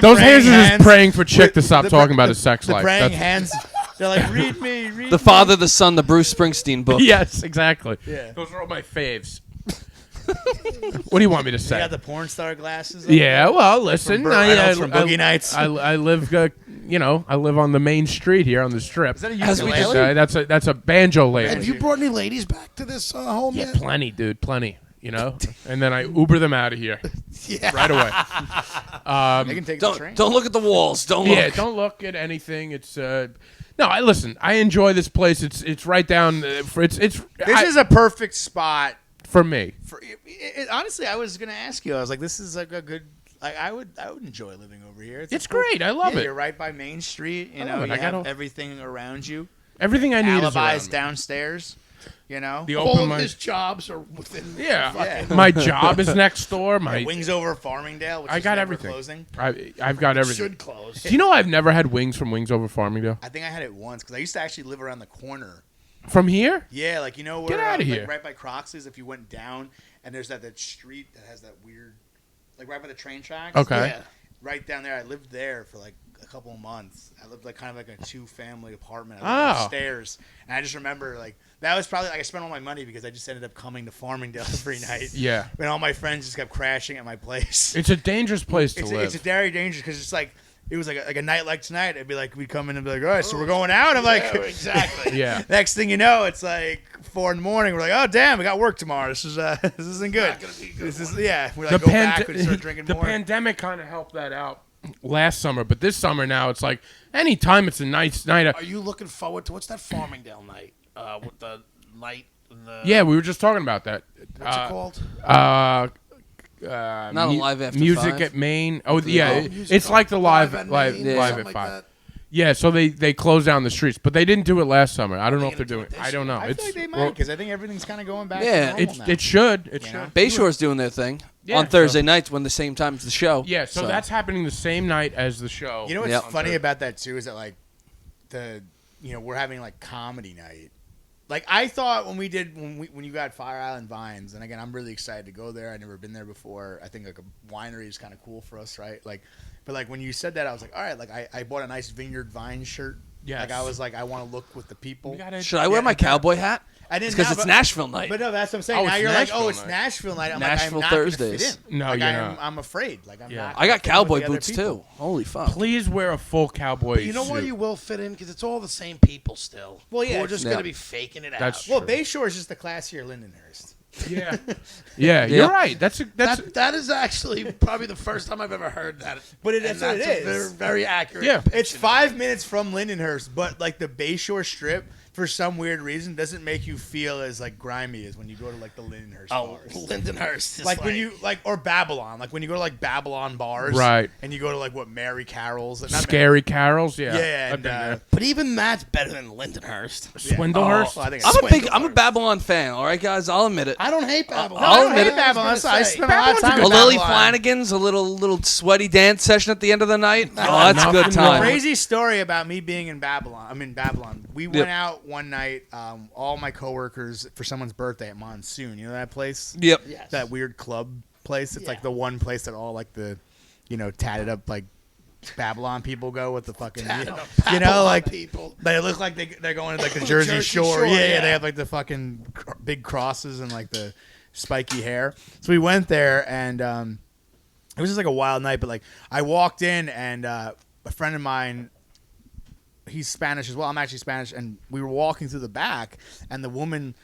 Those hands are just praying for Chick to stop talking about his sex The life. praying That's- hands. They're like, read me, read The me. Father, the Son, the Bruce Springsteen book. Yes, exactly. Yeah. Those are all my faves. What do you want me to You say? got the porn star glasses. up Yeah, there? well, listen, Burt Reynolds from Boogie Nights. I live, I live on the main street here on the strip. Is that a As we ukulele? That's a banjo lady. Have you brought any ladies back to this home Yeah, yet? plenty, dude, plenty. You know, and then I Uber them out of here Yeah. right away. They can take the train. Don't look at the walls. Don't look. Yeah, don't look at anything. It's no. I listen. I enjoy this place. It's right down. It's This is a perfect spot. for me. For honestly, I was gonna ask you. I was like, this is like a good. Like I would enjoy living over here. It's a cool- great. I love yeah, it. You're right by Main Street. You I know, love it. you I got have a- everything around you. Everything I need is Alibis around. downstairs. You know, The All open of mic. his jobs are within. Yeah, my job is next door. My Wings Over Farmingdale. Which I is got never everything. Closing. I've got everything. Should close. Do you know I've never had wings from Wings Over Farmingdale? I think I had it once because I used to actually live around the corner. From here? Yeah, like you know where Get outta like, here. right by Croxley's. If you went down and there's that street that has that weird, like right by the train tracks. Okay. Yeah. Right down there. I lived there for like a couple of months. I lived like kind of like a 2-family apartment. I lived Oh. upstairs, and I just remember like that was probably like I spent all my money because I just ended up coming to Farmingdale every night. Yeah. And all my friends just kept crashing at my place. It's a dangerous place to It's live. very dangerous because it's like it was like a night like tonight. It'd be like we'd come in and be like, all right, so we're going out. I'm like, Yeah, exactly. yeah. Next thing you know, it's like 4 in the morning. We're like, oh damn, we got work tomorrow. This isn't good. Not gonna be a good This is we like go back and start drinking the more. pandemic kind of helped that out last summer, but this summer now it's like anytime it's a nice night. Are you looking forward to what's that Farmingdale night? With the light and the Yeah, we were just talking about that. what's it called? Not a live after music 5? at Maine. Oh yeah, Oh, it's music like the live at live Maine, live something at like 5. that. Yeah, so they closed down the streets, but they didn't do it last summer. I don't know they if they're gonna doing do it. it this I don't know. I it's feel like they might well, because I think everything's kind of going back. Yeah, to normal now. it should. It You should. know? Bayshore's doing their thing Yeah, on Thursday nights when the same time as the show. Yeah, so that's happening the same night as the show. You know what's Yep. funny about that too is that like we're having like comedy night. Like I thought when you got Fire Island Vines, and again I'm really excited to go there. I've never been there before. I think like a winery is kind of cool for us, right? Like, but like when you said that, I was like, all right, like I bought a nice Vineyard Vine shirt. Yes. Like I was like I want to look with the people. We gotta- Should I wear my cowboy hat? I didn't because know, it's but- Nashville night. But no, that's what I'm saying. Oh, now it's you're Nashville like, oh, it's night. Nashville night. I'm Nashville like, I'm not Thursdays. Gonna fit in. No, like, you're I'm, not. I'm afraid. Like I'm Yeah. not. I got gonna fit in cowboy with the other boots people. too. Holy fuck! Please wear a full cowboy You know suit. why you will fit in? Because it's all the same people still. Well, yeah, We're just yeah. going to be faking it out. That's Well, true. Bayshore is just the classier Lindenhurst. Yeah. Yeah, you're right. That's That is actually probably the first time I've ever heard that. But And that's what it a is. very accurate. Yeah. It's 5 minutes from Lindenhurst, but like the Bayshore Strip, for some weird reason, doesn't make you feel as like grimy as when you go to like the Lindenhurst Oh, bars. Lindenhurst. Is Like when you or Babylon, like when you go to like Babylon bars, Right. And you go to like what Mary Carroll's, not Scary Carols. Yeah. Yeah, I've and, been there. But even that's better than Lindenhurst. Swindlehurst. Oh, I think I'm a Babylon fan. All right, guys, I'll admit it. I don't hate Babylon. I'll I don't admit hate it. Babylon. I spent a lot of Babylon's a time good with A Lily Babylon. Flanagan's, a little sweaty dance session at the end of the night. Oh, that's a good nothing time. Crazy story about me being in Babylon. I'm in Babylon. We went out one night. All my coworkers for someone's birthday at Monsoon. You know that place? Yep. Yes. That weird club place. It's like the one place that all like the, tatted up like Babylon people go with the fucking, Babylon like people. they look like they're going to like the The Jersey, Jersey Shore. Shore, Yeah, yeah. they have like the fucking big crosses and like the spiky hair. So we went there and it was just like a wild night. But like I walked in and a friend of mine he's Spanish as well. I'm actually Spanish, and we were walking through the back, and the woman.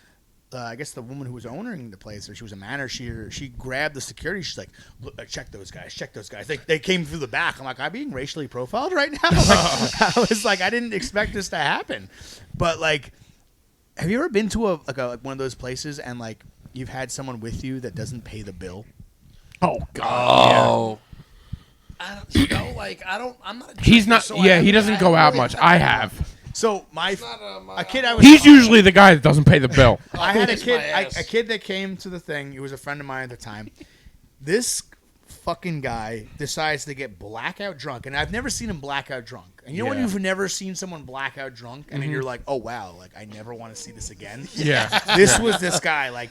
I guess the woman who was owning the place, or she was a manager, she grabbed the security. She's like, "Look, check those guys, check those guys." They came through the back. I'm like, I'm being racially profiled right now. I was like, I didn't expect this to happen. But like, have you ever been to like one of those places and like you've had someone with you that doesn't pay the bill? Oh God. Oh. I don't, you know, like I'm not. He's not. Yeah, he doesn't go out much. I have. So a kid I was. He's usually the guy that doesn't pay the bill. I had a Kiss my kid. ass. A kid that came to the thing. He was a friend of mine at the time. This fucking guy decides to get blackout drunk, and I've never seen him blackout drunk. And you know when Yeah. you've never seen someone blackout drunk, and then you're like, oh wow, like I never want to see this again. Yeah. This was this guy. Like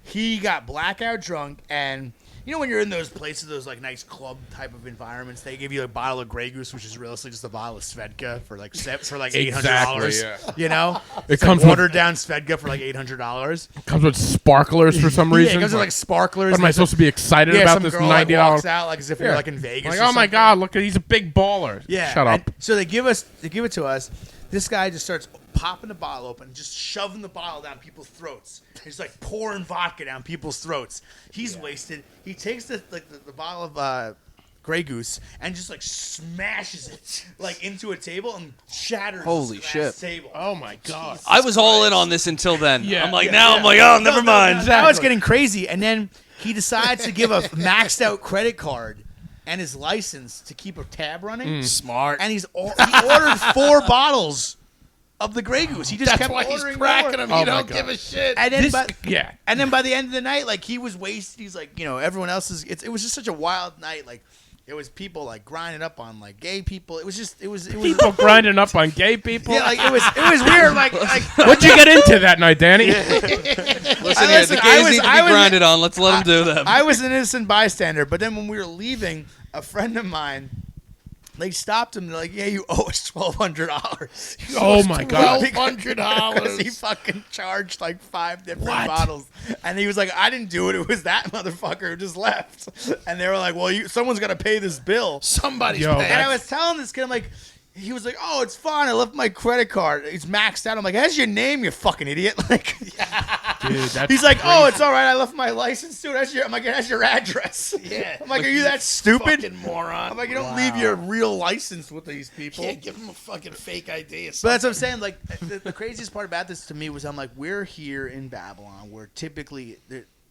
he got blackout drunk, and you know when you're in those places, those like nice club type of environments, they give you a bottle of Grey Goose, which is realistically just a bottle of Svedka for like $800. Exactly, yeah. You know, It it's comes like with- watered down Svedka for like $800. Comes with sparklers for some Yeah, reason. it comes with like sparklers. What am I supposed to be excited Yeah, about some this girl like, $90? walks out like as if you're like in Vegas. Like, or oh my something. God, look, he's a big baller. Yeah. Shut up. And so they give it to us. This guy just starts popping the bottle open, just shoving the bottle down people's throats. He's like pouring vodka down people's throats. He's wasted. He takes the bottle of Grey Goose and just like smashes it like into a table and shatters. Holy this glass shit. Table. Oh my God. I was all in on this until then. Yeah. I'm like, now I'm like, oh, never mind. Now it's getting crazy. And then he decides to give a maxed out credit card and his license to keep a tab running. Smart. And he ordered 4 bottles of the Grey Goose. He just That's kept why he's ordering cracking more. him. Oh You my don't God. give a shit. And then, Yeah. and then by the end of the night, like he was wasted. He's like, you know, everyone else is. It was just such a wild night. Like there was people like grinding up on like gay people. It was People grinding up on gay people. yeah, like it was weird. Like What'd you get into that night, Danny? Listen here, the gays need to be grinded on. Let's let them do them. I was an innocent bystander, but then when we were leaving, a friend of mine, they stopped him. They're like, "Yeah, you owe us $1,200." Oh my God. Because he fucking charged like 5 different bottles, and he was like, "I didn't do it. It was that motherfucker who just left." And they were like, "Well, someone's got to pay this bill." Somebody's Yo, paying. And I was telling this kid, I'm like, he was like, "Oh, it's fine. I left my credit card. It's maxed out." I'm like, "That's your name, you fucking idiot!" Like, Dude, that's he's like, crazy. "Oh, it's all right. I left my license too. I'm like, "That's your address." Yeah. I'm like, "Are you that stupid?" Fucking moron. I'm like, "You don't leave your real license with these people." Can't give him a fucking fake ID. Or But that's what I'm saying. Like, the craziest part about this to me was I'm like, we're here in Babylon, where typically,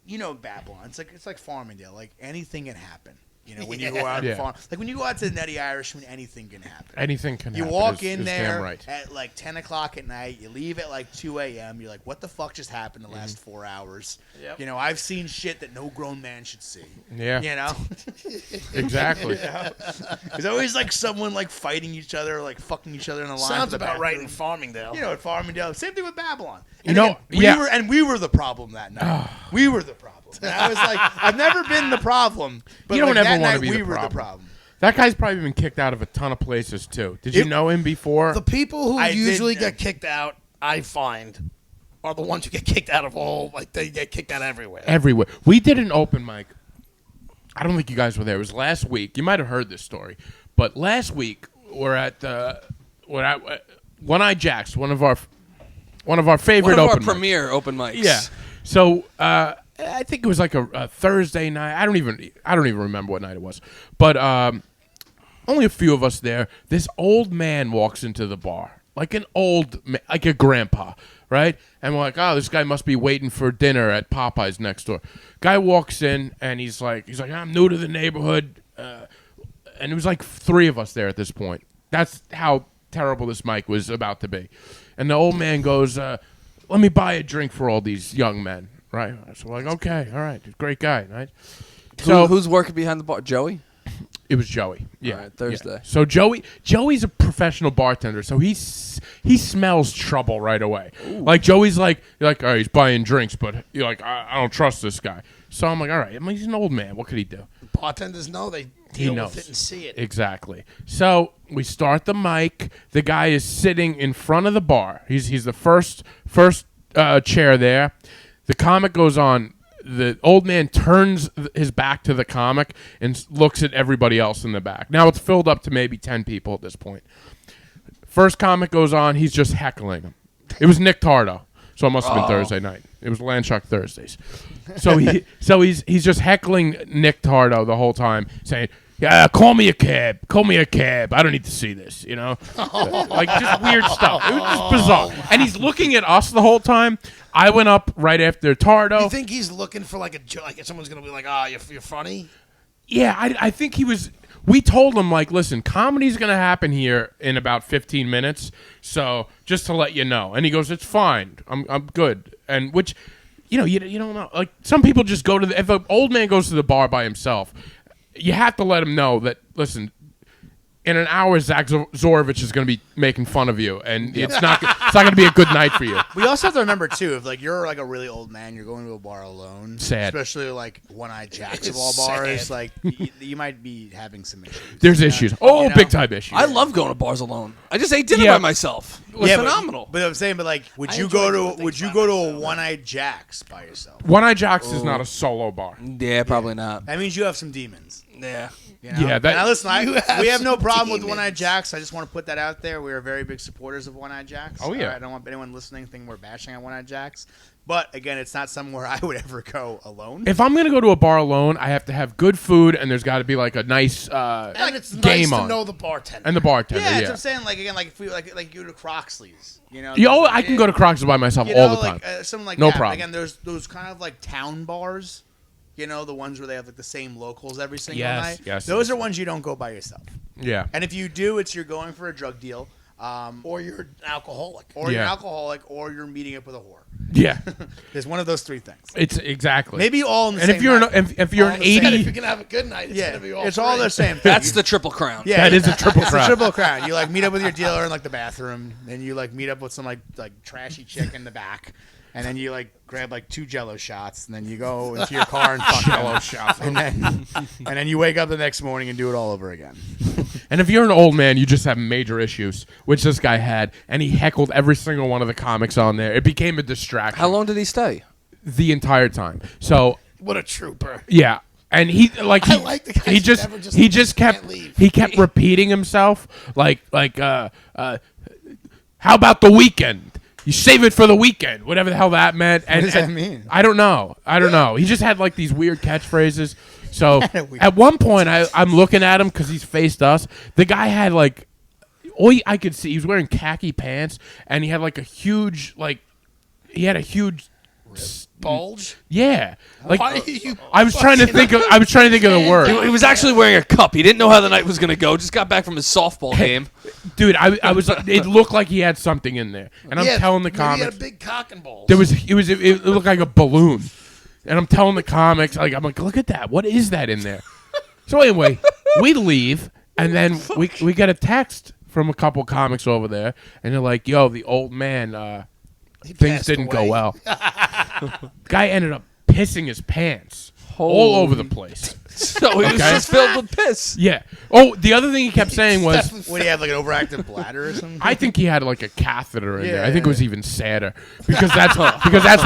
you know, Babylon. It's like Farmingdale. Like anything can happen. You know, when you go out Yeah. and farm, like when you go out to the Nutty Irishman, anything can happen. Anything can You happen. walk is in damn there right. at like 10 o'clock at night. You leave at like 2 a.m. You're like, what the fuck just happened the last 4 hours? Yep. You know, I've seen shit that no grown man should see. Yeah. You know? Exactly. There's always like someone like fighting each other or like fucking each other in the line. Sounds to the about right in bathroom. Farmingdale. You know, at Farmingdale. Same thing with Babylon. You And know, again, yeah. we were the problem that night. We were the problem. And I was like, I've never been the problem. But You don't like, ever that wanna night, be we the were the problem. problem. That guy's probably been kicked out of a ton of places too. Did you know him before? The people who I usually did- get kicked out, I find, are the ones who get kicked out of all. Like they get kicked out everywhere. Everywhere. We did an open mic. I don't think you guys were there. It was last week. You might have heard this story, but last week we're at One Eye Jack's, one of our favorite One of our open mics. premier open mics. Yeah. So I think it was like a Thursday night. I don't even remember what night it was. But only a few of us there. This old man walks into the bar, like like a grandpa, right? And we're like, oh, this guy must be waiting for dinner at Popeye's next door. Guy walks in and he's like, I'm new to the neighborhood, and it was like 3 of us there at this point. That's how terrible this mic was about to be. And the old man goes, let me buy a drink for all these young men, right? So we're like, okay, all right, great guy, right? So Who's working behind the bar? Joey? it was Joey. Yeah, All right, Thursday. yeah. So Joey's a professional bartender, so he smells trouble right away. Like Joey's like, you're like, all right, he's buying drinks, but you're like, I don't trust this guy. So I'm like, all right, I mean, he's an old man. What could he do? Bartenders know they deal with it and see it. Exactly. So we start the mic. The guy is sitting in front of the bar. He's the first chair there. The comic goes on. The old man turns his back to the comic and looks at everybody else in the back. Now it's filled up to maybe 10 people at this point. First comic goes on, he's just heckling him. It was Nick Tardo, so it must have been Thursday night. It was Landshark Thursdays. So he's just heckling Nick Tardo the whole time, saying, "Yeah, call me a cab. Call me a cab. I don't need to see this." Like just weird stuff. It was just bizarre. And he's looking at us the whole time. I went up right after Tardo. You think he's looking for like a joke? Like someone's gonna be like, you're funny." Yeah, I think he was. We told him, like, listen, comedy's going to happen here in about 15 minutes, so just to let you know. And he goes, it's fine. I'm good. And which, you don't know. Like, some people just go to if an old man goes to the bar by himself, you have to let him know that, listen, in an hour, Zach Zorovich is going to be making fun of you, and it's not going to be a good night for you. We also have to remember too, if like you're like a really old man, you're going to a bar alone. Sad. Especially like One-Eyed Jacks of all bars. Like you might be having some issues. There's issues. Big time issues. I love going to bars alone. I just ate dinner by myself. It was phenomenal. But I'm saying, would you go to a One-Eyed Jacks by yourself? One-Eyed Jacks is not a solo bar. Yeah, probably not. That means you have some demons. Yeah. You know? Yeah, now listen, we have no some problem with demons. One-Eyed Jacks. I just want to put that out there. We are very big supporters of One-Eyed Jacks. Oh, yeah. I don't want anyone listening thinking we're bashing on One-Eyed Jacks. But again, it's not somewhere I would ever go alone. If I'm going to go to a bar alone, I have to have good food, and there's got to be like a nice And it's game nice on. to know the bartender. And the bartender, Yeah, yeah. that's what I'm saying. Like again, like if we like you go to Croxley's, I can go to Crocs by myself all the time. Something like No that. problem. Again, there's those kind of like town bars. The ones where they have like the same locals every single night. Yes, Those yes. are ones you don't go by yourself. Yeah. And if you do, you're going for a drug deal, or you're an alcoholic. or you're Yeah. an alcoholic, or you're meeting up with a whore. Yeah. There's one of those three things. It's exactly. Maybe all in the And same if you're night. if you're All an in the same- And if 80, you can have a good night, it's gonna be all it's all three. the same. That's the triple crown. Yeah, that is a triple it's crown. a triple crown. You like meet up with your dealer in like the bathroom, then you like meet up with some like trashy chick in the back, and then you like grab like 2 Jello shots, and then you go into your car and fuck Jello shots, and then you wake up the next morning and do it all over again. And if you're an old man, you just have major issues, which this guy had, and he heckled every single one of the comics on there. It became a distraction. How long did he stay? The entire time. So What a trooper. yeah, and he like I like the guys he who just never just he just can't kept leave. he kept repeating himself like how about the weekend? You save it for the weekend, whatever the hell that meant. And, does that mean? I don't know. He just had like these weird catchphrases. So at one point, I'm looking at him because he's faced us. The guy had like, I could see he was wearing khaki pants, and he had like a huge Bulge. yeah. Like Why are you I was trying to think of the word. He was actually wearing a cup. He didn't know how the night was going to go. Just got back from his softball game. Dude, I was. It looked like he had something in there, and I'm telling the maybe he had comics a big cock and balls. it looked like a balloon, and I'm telling the comics I'm like, look at that. What is that in there? So anyway, we leave, and then we get a text from a couple comics over there, and they're like, "Yo, the old man, He things passed didn't go away. well." Guy ended up pissing his pants all over the place. So he was Okay. just filled with piss. Yeah. Oh, the other thing he kept saying was, Definitely What do you have, like an overactive bladder or something? I think he had like a catheter in there. I Yeah, think it was even sadder because that's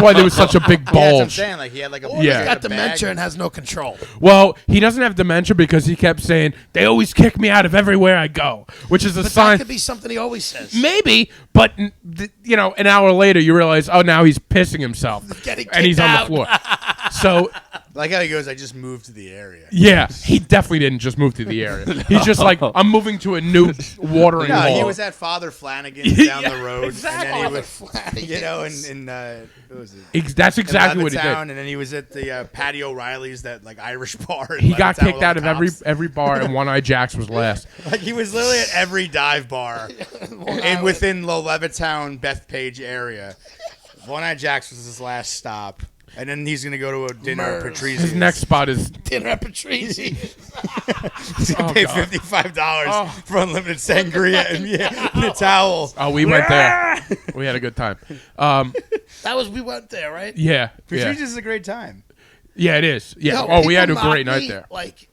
why there was such a big Yeah, that's what I'm bulge. saying. Like he had like a Or Yeah. he's got a bag. dementia and has no control. Well, he doesn't have dementia because he kept saying they always kick me out of everywhere I go, which is a But sign. that could be something he always says. Maybe, but an hour later you realize, oh, now he's pissing himself Getting and he's kicked on the out. floor. So Like how he goes, I just moved to the area. yeah, he definitely didn't just move to the area. He's just like, I'm moving to a new watering No, hole. he was at Father Flanagan's down the road, exactly. and then he was, Flanagan's. in what was it? That's exactly what he Levittown, did. and then he was at the Patty O'Reilly's, that like Irish bar. in He got Levittown kicked with out all of the cops. every bar, and One-Eyed Jacks was last. Like he was literally at every dive bar and within the Levittown Bethpage area. One-Eyed Jacks was his last stop, and then he's gonna go to a dinner at Murs. Patrice's. His next spot is Dinner at Patrizi. He's gonna pay $55 for unlimited sangria and a towel. oh, we went there. We had a good time. We went there, right? Yeah, Patrice's yeah, is a great time. yeah. It is. Yeah. Yo, Oh, we people had a mock great night me, there. Like,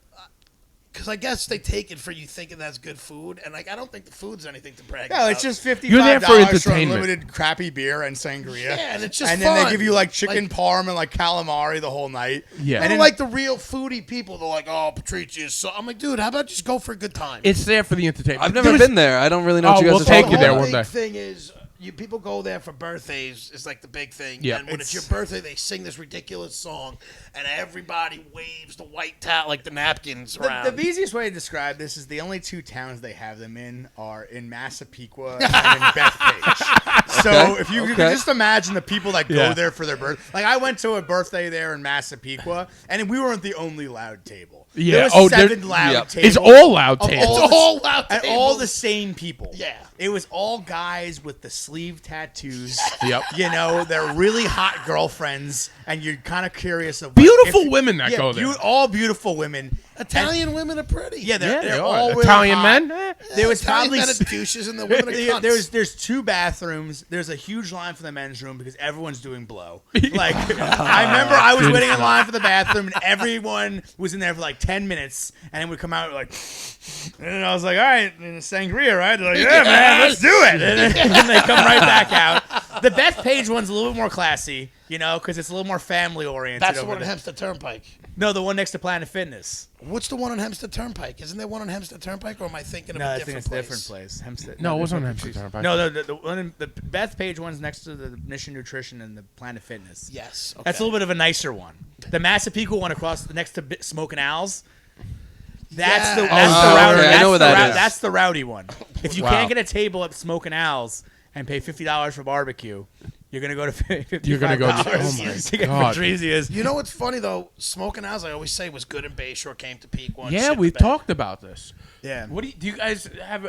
Because I guess they take it for you thinking that's good food, and like I don't think the food's anything to brag about. No, it's just $55 You're there for for entertainment. unlimited crappy beer and sangria. Yeah, and it's just and then they fun. give you like chicken Like- parm and like calamari the whole night. Yeah. I and don't then, like the real foodie people. They're like, oh, Patricia. So I'm like, dude, how about just go for a good time? It's there for the entertainment. I've never been there. I don't really know Oh, what you guys we'll are take talking you there about. one day. The thing is, people go there for birthdays. Is like the big thing. Yeah. And when it's your birthday, they sing this ridiculous song, and everybody waves the white towel, like the napkins around. The easiest way to describe this is the only two towns they have them in are in Massapequa and in Bethpage. So if you could just imagine the people that go there for their birthday. Like I went to a birthday there in Massapequa, and we weren't the only loud table. Yeah. There was Oh, 7 loud tables. It's all loud of tables. It's all loud and tables. all the same people. Yeah. It was all guys with the sleeve tattoos. Yep. You know, they're really hot girlfriends, and you're kind of curious of Beautiful women that go there. all beautiful women. Italian women are pretty. Yeah, Yeah, they're they all are. really Italian hot. men. Eh. There was Italian probably men are douches and the women are cunts. there's 2 bathrooms. There's a huge line for the men's room because everyone's doing blow. Like I remember I was waiting in line for the bathroom and everyone was in there for like 10 minutes and then would come out like, and I was like, all right, sangria, right? They're like, yeah, man, let's do it. And they come right back out. The Bethpage one's a little bit more classy, you know, because it's a little more family oriented. That's the over one on there. Hempstead Turnpike. No, the one next to Planet Fitness. What's the one on Hempstead Turnpike? Isn't there one on Hempstead Turnpike, or am I thinking of No, a I think different it's a place? different place. Hempstead. No, it was on different Hempstead place. Turnpike. No, the one in the Bethpage one's next to the Mission Nutrition and the Planet Fitness. Yes. Okay. That's a little bit of a nicer one. The Massapequa one across the next to Smoking Owls. That's the Yeah. that's Oh, the rowdy. okay, I That's know what the that is. That's the rowdy one. If you Wow. can't get a table at Smoking Owls and pay $50 for barbecue, you're gonna go to $55. You're gonna go. Oh to my get god. Patrizia's. You know what's funny though? Smoking House, I always say, was good in Bayshore, came to peak once. Yeah, shit we've was bad. talked about this. Yeah. What do you guys have?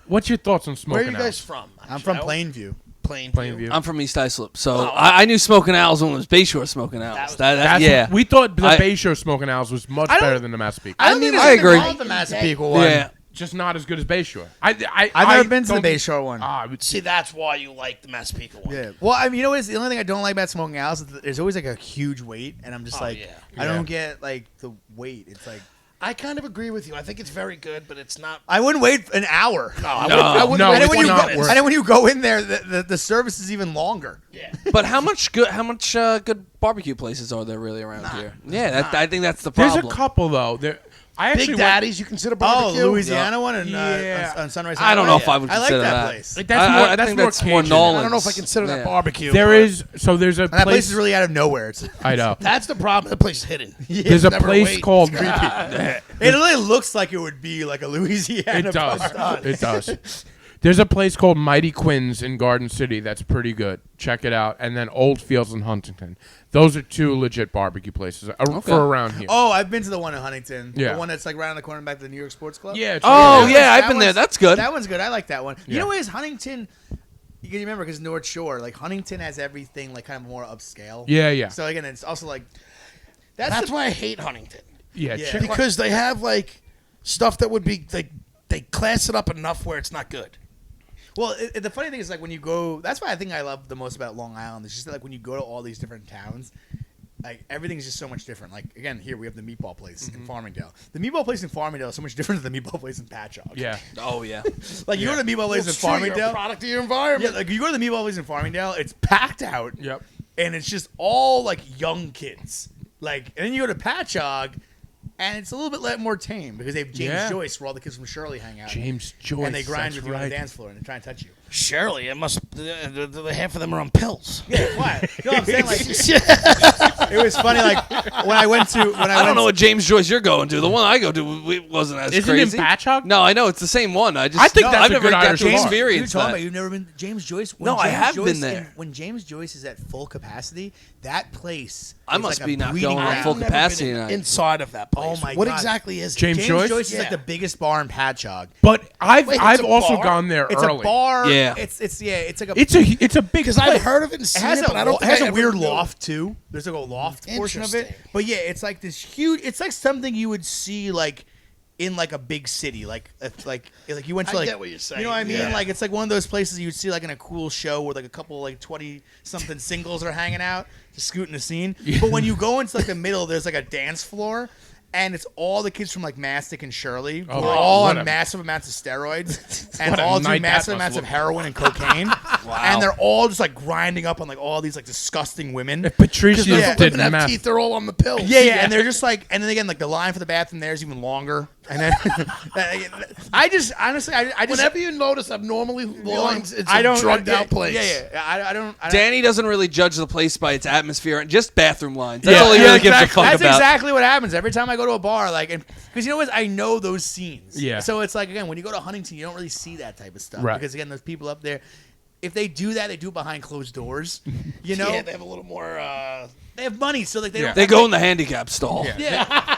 What's your thoughts on Where smoking? are you guys from? I'm from Actually, Plainview. Plainview. I'm from East Islip, so Oh. I knew Smoking Owls when it was Bayshore Smoking Owls. Yeah. We thought the I- Bayshore Smoking Owls was much I don't- better than the Massapequa. I mean, I agree. The Massapequa one. Yeah. Just not as good as Bayshore. I've never been to the don't think- Bayshore one. See, that's why you like the Massapequa one. Yeah. Well, I mean, you know what? The only thing I don't like about Smoking Owls is that there's always like a huge wait, and I'm just Oh, like, yeah. I don't get like the wait. It's like I kind of agree with you. I think it's very good, but it's not. I wouldn't wait an hour. No, I No, wouldn't. I wouldn't no, wait and then it's when you not go, worth and then when you go in there, the service is even longer. Yeah. But how much good barbecue places are there really around here? Yeah, I think that's the problem. There's a couple though. I actually Big went- Daddies, you consider Oh, barbecue? Louisiana one and Yeah. on Sunrise. I don't know Highway? if I would I like consider that place. Like, that's more. I That's think more that's more Cajun. Nolan. I don't know if I consider that Yeah. barbecue. There but is. So there's a And that place place. is really out of nowhere. It's, I know. That's the problem. The place is hidden. There's a Never place wait. called. it really looks like it would be like a Louisiana. It does. place. It does. There's a place called Mighty Quinn's in Garden City that's pretty good. Check it out. And then Old Fields in Huntington. Those are 2 legit barbecue places for around here. Oh, I've been to the one in Huntington. Yeah. The one that's like right on the corner back to the New York Sports Club. Yeah. it's Oh, right yeah, That I've one's- been there. that That's good. That one's good. I like that one. You Yeah. know what is Huntington? You can remember because North Shore, like Huntington has everything like kind of more upscale. Yeah, yeah. So again, it's also like That's why I hate Huntington. Yeah. Yeah. check- Because they have, like, stuff that would be, like, they class it up enough where it's not good. Well, the funny thing is like when you go. That's why I think I love the most about Long Island. It's just that, like when you go to all these different towns. Like everything's just so much different. Like again, here we have the meatball place in Farmingdale. The meatball place in Farmingdale is so much different than the meatball place in Patchogue. yeah. Oh yeah. Like you go to the meatball place in It's true, you're a Farmingdale. product of your environment. Yeah, like you go to the meatball place in Farmingdale, it's packed out. Yep. And it's just all like young kids. Like, and then you go to Patchogue, and it's a little bit more tame because they have James Yeah. Joyce, where all the kids from Shirley hang out. James Joyce. And they grind that's with you on right. the dance floor and they try and touch you. Shirley, it must. Half of them are on pills. Yeah, why? You know what I'm saying? Like, it was funny. Like when I went to I don't know what James Joyce you're going to. The one I go to wasn't as Isn't it crazy. in Patchogue? No, I know it's the same one. I I think that's I've a never good got Irish to bar. You're experience talking that. about you've never been to James Joyce? When No, I James have Joyce been there. when James Joyce is at full capacity, that place. I is must like be a not breeding going on ground. full I've never capacity been tonight. inside of that place. Oh, my What God. exactly is James James Joyce? Joyce is like Yeah. the biggest bar in Patchogue. But I've Wait, it's I've a also bar? gone there It's early. a bar. Yeah. It's it's like a. It's a big. Because I've place. heard of it and It seen has it, but I don't it think has I a ever weird knew. loft too. There's like a loft portion of it. Interesting. But yeah, it's like this huge. It's like something you would see like in like a big city, like you went to I like. get what you're saying. You know what I mean? Yeah. Like it's like one of those places you'd see like in a cool show where like a couple like 20-something singles are hanging out, just scooting the scene. But when you go into like the middle, there's like a dance floor. and it's all the kids from like Mastic and Shirley who Oh, are all what on a- massive amounts of steroids and What a all do night that massive must amounts of look heroin and cocaine. And they're all just like grinding up on like all these like disgusting women. If Patricia Yeah. Women didn't have matter. teeth. They're all on the pills. Yeah, and they're just like, and then again, like the line for the bathroom there is even longer. And then I just honestly, I just Whenever you notice abnormally lines, it's I a don't drugged out place. Yeah. I don't. Danny doesn't really judge the place by its atmosphere and just bathroom lines. That's Yeah, all he yeah, really gives a exactly. fuck That's about. exactly what happens every time I go to a bar. Like, because you know what? I know those scenes. Yeah. So it's like again, when you go to Huntington, you don't really see that type of stuff. Right. Because again, those people up there, if they do that, they do it behind closed doors. You know, Yeah, they have a little more. they have money, so like they Yeah. don't. They go in the handicap stall. Yeah.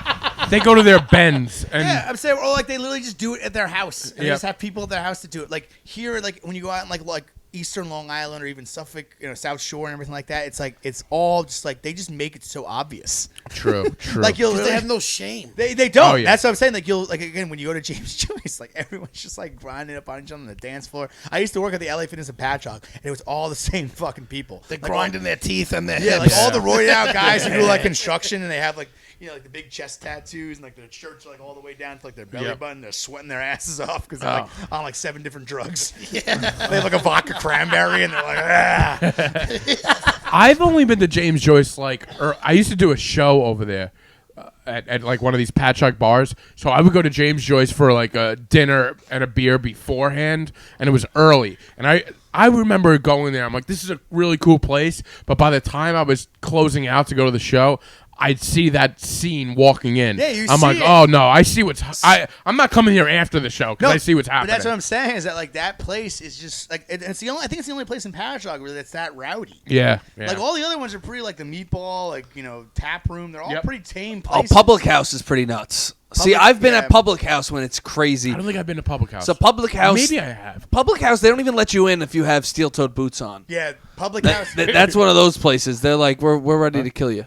They go to their Benz and Yeah, I'm saying, or like they literally just do it at their house, and they Yep. just have people at their house to do it. Like here, like when you go out in like Eastern Long Island or even Suffolk, South Shore and everything like that, it's like it's all just like they just make it so obvious. true. Like you'll 'Cause really they have no shame. They don't. Oh, yeah. That's what I'm saying. Like you'll like again when you go to James Joyce, like everyone's just like grinding up on each other on the dance floor. I used to work at the LA Fitness in Patchogue, and it was all the same fucking people. They're Like, grinding their teeth and their Yeah, hips. like all the roided out guys who do like construction, and they have like like the big chest tattoos and like their shirts are like all the way down to like their belly Yep. button. They're sweating their asses off because they're like on like 7 different drugs. Yeah, they have like a vodka cranberry, and they're like, I've only been to James Joyce I used to do a show over there at like one of these Patchogue bars. So I would go to James Joyce for like a dinner and a beer beforehand, and it was early. And I remember going there. I'm like, this is a really cool place. But by the time I was closing out to go to the show, I'd see that scene walking in. Yeah, you I'm see like, it. oh no, I see I'm not coming here after the show because I see what's happening. But that's what I'm saying is that like that place is just like it's the only. I think it's the only place in Patchogue where that's that rowdy. yeah. Like all the other ones are pretty like the Meatball, like Tap Room. They're all Yep. pretty tame Oh, places. Public House is pretty nuts. See, I've been at Public House when it's crazy. I don't think I've been to Public House. So Public House, Maybe I have. Public House, they don't even let you in if you have steel-toed boots on. Yeah, Public House. That's one of those places. They're like, we're ready to kill you.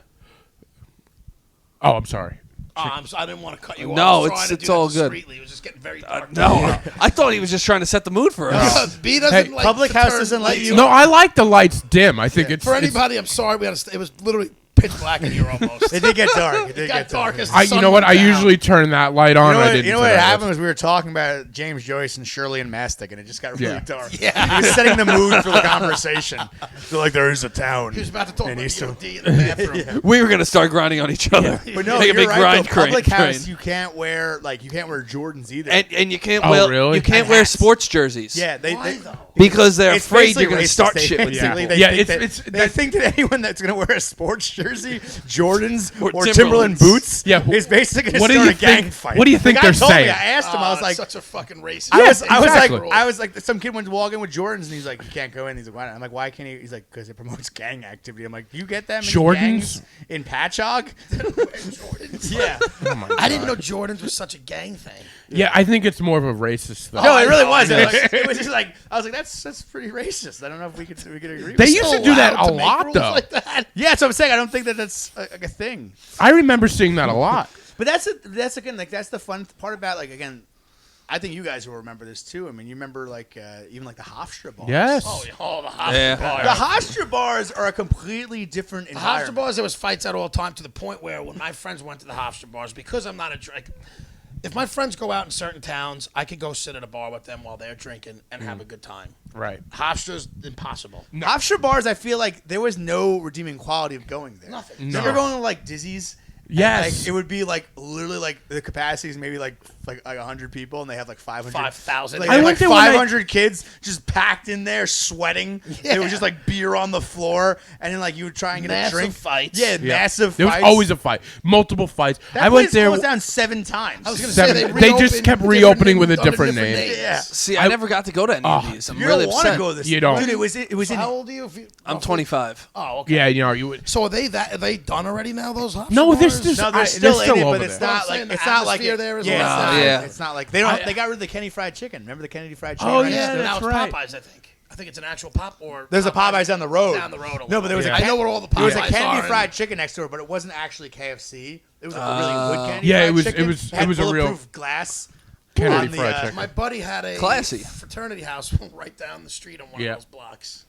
Oh, I'm sorry. I didn't want to cut you No, off. I was it's- trying to it's do that all discreetly. good. It was just getting very dark. No, I thought he was just trying to set the mood for us. B doesn't Hey, like Public to House turn doesn't let lights you- on. No, I like the lights dim. I think it's For it's- anybody, I'm sorry. It was literally pitch black in here almost. It did get dark. It did It got get dark dark. as the you sun know what? went I down. usually turn that light on. I didn't. You know what today. happened was we were talking about James Joyce and Shirley and Mastic, and it just got really Yeah. dark. Yeah, he was setting the mood for the conversation. So like there is a town. He was about to talk in about Eastern- EOD in the bathroom. We were gonna start grinding on each other. But no, Make you're a big right, grind though. Public train. House, you can't wear Jordans either. And you can't Oh, really? you can't And wear hats. sports jerseys. yeah, Why, though? Because they're It's afraid basically you're gonna racist. start They shit with basically- people. They Yeah, think it's- that, that's- they think that anyone that's going to wear a sports jersey, Jordans, or Timberlands. Timberland boots, Yeah, is basically going what to do start you a gang think- fight. what do you The think guy they're told me, saying? I asked him. I was like, such a fucking racist. I was exactly. like, some kid went to walk in with Jordans, and he's like, you can't go in. He's like, why not? I'm like, why can't he? He's like, because it promotes gang activity. I'm like, you get that many Jordans? gangs in Patchogue? Jordans. Yeah. I didn't know Jordans was such a gang thing. Yeah, I think it's more of a racist thing. No, it really know, was. I know. It was just like I was like, that's pretty racist. I don't know if we could agree. They with used that. to do that Allowed a to make lot, rules though. like that? Yeah, that's what I'm saying. I don't think that that's like a thing. I remember seeing that a lot. But that's again like that's the fun part about like again. I think you guys will remember this too. I mean, you remember like even like the Hofstra bars. Yes. Oh, the Hofstra Yeah. bars. The Hofstra bars are a completely different The Hofstra environment. bars, there was fights at all time to the point where when my friends went to the Hofstra bars, because I'm not a drink. If my friends go out in certain towns, I could go sit at a bar with them while they're drinking and have a good time. Right. Hofstra's impossible. Hofstra bars, I feel like there was no redeeming quality of going there. Nothing. So you're going to like Dizzy's. and, Yes. like, it would be like literally like the capacity is maybe like 100 people and they have like 500. 5,000. Like, I they have, went like there when 500 kids just packed in there sweating. It was just like beer on the floor, and then like you would try and get Massive a drink. fights. Yeah, Yeah. massive There was fights. always a fight. Multiple fights. That I went place there. closed down 7 times. I was going to Seven- say they just kept reopening with a different name. Yeah. See, I never got to go to any of these. I'm You really don't want to upset. go this. You don't. Dude, it was So in. how old are you? I'm 25. Oh, okay. Yeah, you would. So are they done already now? Those Hofstra No, bars? there's just- No, they're I- still they're in still it, over but it's there. Well, not I'm like saying the it's not like atmosphere it, there is yeah, a it's lot. not, Yeah. it's not like they don't. They got rid of the Kenny Fried Chicken. Remember the Kenny Fried Chicken? Oh, right yeah, next to it? Now that's it's right. Popeyes, I think. I think it's an actual Pop or There's a Popeyes down the road. Down the road a No, little but there was bit. a I know where all the there was a Popeyes Kennedy are. Fried Chicken next door, but it wasn't actually KFC. It was like a really good Kennedy Yeah, Fried it was- Chicken. it was- Had it was a real- bulletproof glass. Kennedy on the, Fried Chicken. My buddy had a Classy. fraternity house right down the street on one Yeah. of those blocks.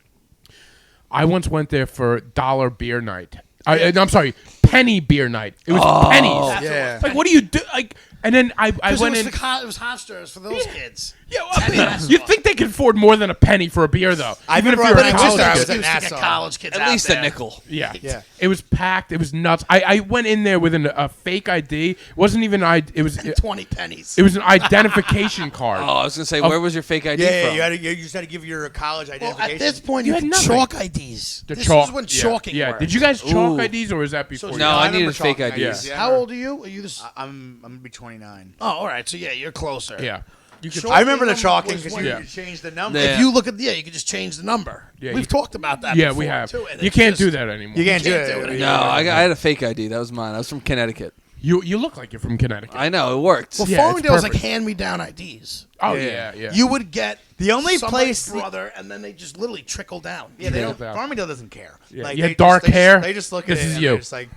I once went there for dollar beer night. I'm sorry, penny beer night. It was pennies. Yeah. Like, what do you do? Like, and then I went in. It was Hofstadter's for those kids. Yeah, well, I mean, you'd think they could afford more than a penny for a beer, though. Even if remember you're when a I college was there, I kid. was at Used to get Nassau. college kids At out least there. a nickel. Yeah. Yeah. It was packed. It was nuts. I went in there with a fake ID. It wasn't even it was 20 pennies. it was an identification card. Oh, I was gonna say, where was your fake ID Yeah, from? you just had to give your college Well, identification. at this point, You you had had nothing. chalk IDs. The This chalk. is when yeah. chalking Yeah. worked. Did you guys chalk Ooh. IDs or was that before? No, I remember needed fake chalking IDs. IDs. How old are you? Are you the? I'm gonna be 29. Oh, all right. So yeah, you're closer. Yeah. You could. Chalk- I remember the number chalking was because when- you Yeah. could change the number. Yeah. If you look at you could just change the number. Yeah, We've you- talked about that. Yeah, before, we have. Too, and You it's can't just- do that anymore. You can't do can't it. do it. No, I had a fake ID. That was mine. I was from Connecticut. You look like you're from Connecticut. I know it worked. Well, Yeah, it's Farmingdale was like perfect. hand-me-down IDs. Oh Yeah. yeah. You would get The only somebody's place- brother, and then they just literally trickle down. Yeah, they Yeah. don't. Farmingdale doesn't care. Yeah. Like You had they dark just, hair. They just look at This it. is and you. they're just like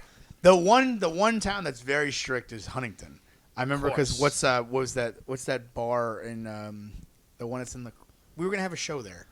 the one town that's very strict is Huntington. I remember because course. what's that bar in the one that's in the. We were gonna have a show there.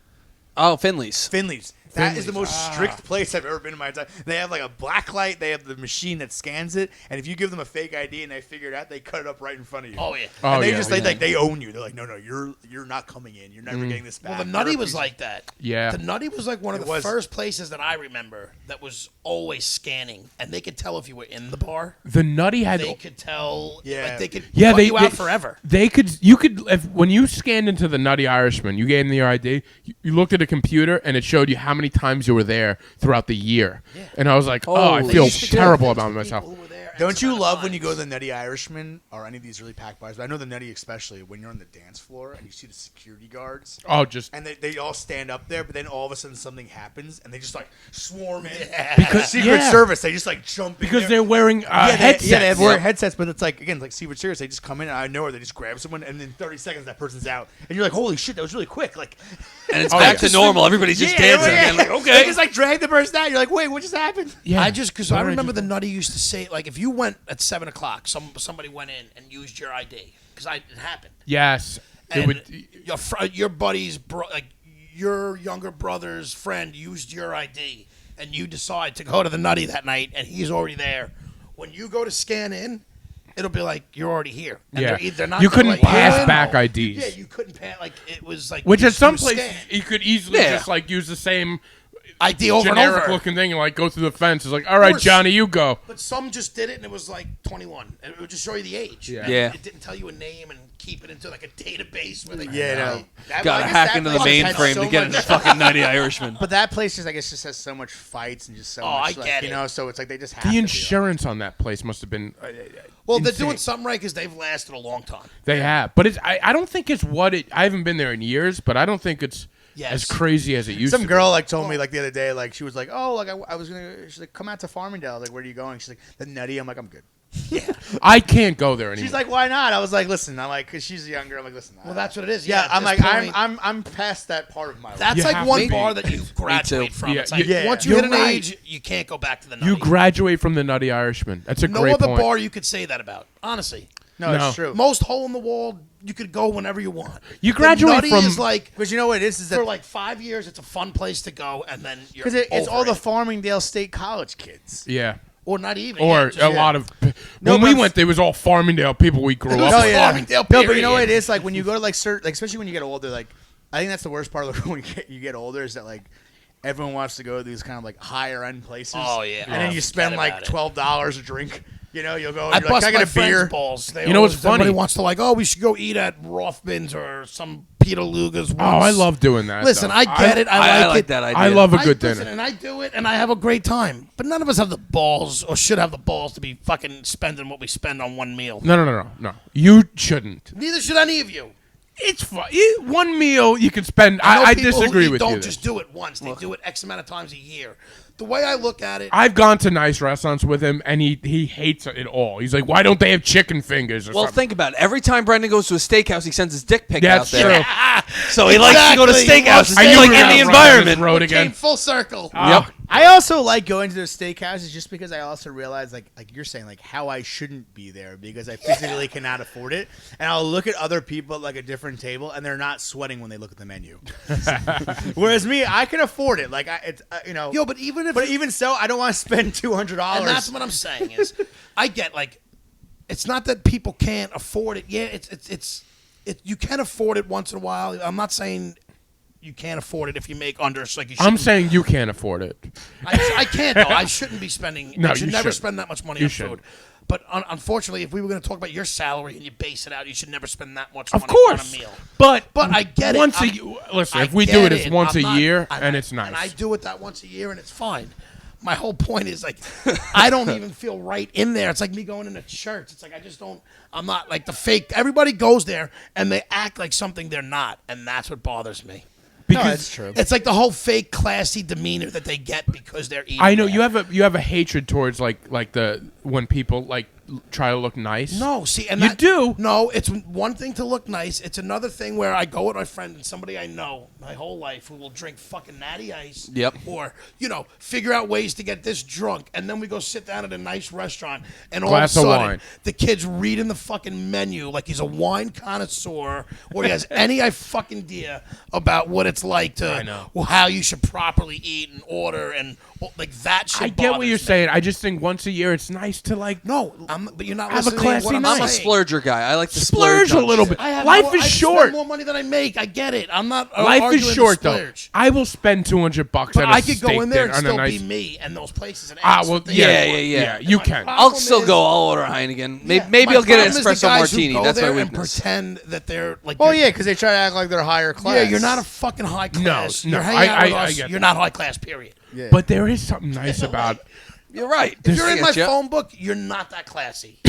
Oh, Finley's. Finley's. That is the most strict place I've ever been in my entire. They have like a black light. They have the machine that scans it, and if you give them a fake ID and they figure it out, they cut it up right in front of you. Oh yeah. Oh, and they yeah, just yeah. they own you. They're like, no, you're not coming in. You're never getting this back. Well, the Nutty You're a was piece like that. Yeah. The Nutty was like one of It the was. first places that I remember that was always scanning, and they could tell if you were in the bar. The Nutty had. They could tell. Yeah. Like they could. Yeah, put they you out forever. You could when you scanned into the Nutty Irishman, you gave them your ID. You looked at a computer and it showed you how many times you were there throughout the year. Yeah. And I was like, oh, I Holy feel shit. terrible about myself. People who were there X Don't you amount of love when you times. go to the Nutty Irishman or any of these really packed bars? But I know the Nutty especially when you're on the dance floor and you see the security guards. Oh, just And they all stand up there, but then all of a sudden something happens and they just like swarm in. Because- Secret yeah. Service, they just like jump in because there. they're wearing headsets. Yeah, they have wearing headsets, but it's like again like Secret Service. They just come in out of nowhere, they just grab someone, and in 30 seconds that person's out, and you're like, holy shit, that was really quick. Like, And it's Oh, back yeah. to normal. Everybody's just dancing. Yeah. And like, They okay. just like drag the person out. You're like, wait, what just happened? Yeah. I remember the Nutty used to say, like, if you went at 7 o'clock, somebody went in and used your ID because it happened. Yes. It And would, your buddy's like your younger brother's friend used your ID, and you decide to go to the Nutty that night, and he's already there. When you go to scan in, it'll be like you're already here. And yeah. they're not You gonna couldn't let you pass in. back IDs. Yeah, you couldn't pass. Like it was like Which you at some just places scan. you could easily Yeah. just like use the same ID over and generic over. looking thing and like go through the fence. It's like, all right, course. Johnny, you go. But some just did it, and it was like 21, and it would just show you the age. Yeah. And Yeah. It didn't tell you a name and keep it into like a database where they Yeah, no. That- Gotta I guess hack that into the place had mainframe so to get much- into fucking Nutty Irishman. But that place just, I guess, just has so much fights and just so much, I like, get you it. know. So it's like they just have The to be insurance on that place must have been. Well, they're insane. doing something right because they've lasted a long time. They have, but it's. I don't think it's what it. I haven't been there in years, but I don't think it's Yes. as crazy as it used Some to. girl like told me like the other day, like she was like, oh, like I was gonna. She's like, come out to Farmingdale. Like, where are you going? She's like, the Nutty. I'm like, I'm good. Be. I can't go there anymore. She's like, why not? I was like, listen. I'm like, cause she's younger. I'm like, listen. Well, that's what it is. yeah. at I'm this like, point, I'm past that part of my life. That's You like have one to be. bar that you graduate from. Yeah, It's like yeah. once you You're hit an right. age, you can't go back to the Nutty. You graduate from the Nutty Irishman. That's a no great other point. bar you could say that about. Honestly, no, No. it's true. most hole in the wall, you could go whenever you want. You The graduate Nutty from- is like Because you know what it is that for like 5 years, it's a fun place to go, and then you're because it's over all the it. Farmingdale State College kids. Yeah. or not even Or yeah, just- a lot of. No, When we but- went, there was all Farmingdale people we grew It was up all with. yeah. Farmingdale, No, but you know what period. it is like when you go to like certain, like especially when you get older. Like I think that's the worst part of the when you get older is that like everyone wants to go to these kind of like higher end places. Oh, yeah. and then Oh, you spend forget like about it. $12 a drink. You know, you'll go. I You're like, bust can I my get a beer. friends' balls. They You know what's always- everybody funny? wants to like, oh, we should go eat at Rothman's or some Peter Luger's. Oh, I love doing that. Listen, though. I get it. I I like it. that idea. I love a good Listen, dinner. and I do it, and I have a great time. But none of us have the balls, or should have the balls, to be fucking spending what we spend on one meal. No. You shouldn't. Neither should any of you. It's fun. One meal you can spend. know I people who disagree with don't you. just do it once; they do it X amount of times a year. The way I look at it, I've gone to nice restaurants with him, and he hates it all. He's like, "Why don't they have chicken fingers?" Or Well, something? think about it. Every time Brendan goes to a steakhouse, he sends his dick pic Yeah, out that's there. true. So he likes to go to Exactly. steakhouses. I It's knew like we were in the gonna run down this environment. road it came again. full circle. Yep. I also like going to those steakhouses just because I also realize, like you're saying, like how I shouldn't be there because I physically cannot afford it, and I'll look at other people at like a different table, and they're not sweating when they look at the menu. Whereas me, I can afford it. Like it's Yo, but even so, I don't want to spend $200. and that's what I'm saying is, I get like, it's not that people can't afford it. Yeah, it's you can afford it once in a while. I'm not saying you can't afford it if you make under. Like you I'm saying you can't afford it. I can't though. I shouldn't be spending. No, I should you never shouldn't. spend that much money You on shouldn't. food. But unfortunately, if we were going to talk about your salary and you base it out, you should never spend that much Of money course. on a meal. But I get once it. listen, I if we do get it, it's once I'm a not- year, and it's nice. And I do it that once a year, and it's fine. My whole point is like, I don't even feel right in there. It's like me going in a church. It's like I just don't. I'm not like the fake. Everybody goes there and they act like something they're not, and that's what bothers me. No, that's true. It's like the whole fake classy demeanor that they get because they're eating. I know there. you have a hatred towards like the when people like try to look nice. No, see, and You that, do. No, it's one thing to look nice. It's another thing where I go with my friend and somebody I know my whole life who will drink fucking natty ice. Yep. Or figure out ways to get this drunk, and then we go sit down at a nice restaurant, and Glass all of of a sudden wine. the kid's reading the fucking menu like he's a wine connoisseur, or he has any fucking idea about what it's like to how you should properly eat and order and like that shit. I get what bothers you're me. saying. I just think once a year it's nice to like No, but you're not Have a listening to classy what I'm night. I'm a saying. splurger guy. I like to splurge splurge a little bit. I have Life more, is I short. spend more money than I make. I get it. I'm not. Life is arguing short the though. splurge. I will spend $200 But at a I could steak go in there and dinner on a still nice. be me and those places. And Ah, ask well, what they yeah, want. yeah. You My can. problem I'll still is- go. I'll order Heineken. Yeah, Maybe my I'll get an problem is the espresso guys who martini. go That's my there and weakness. pretend that they're like. Well, you're- yeah, because they try to act like they're higher class. Yeah, you're not a fucking high class. no, You're hanging out with I us. get You're that. not high class. Period. Yeah. But there is something nice about. You're right. If you're in my Getcha. phone book, you're not that classy.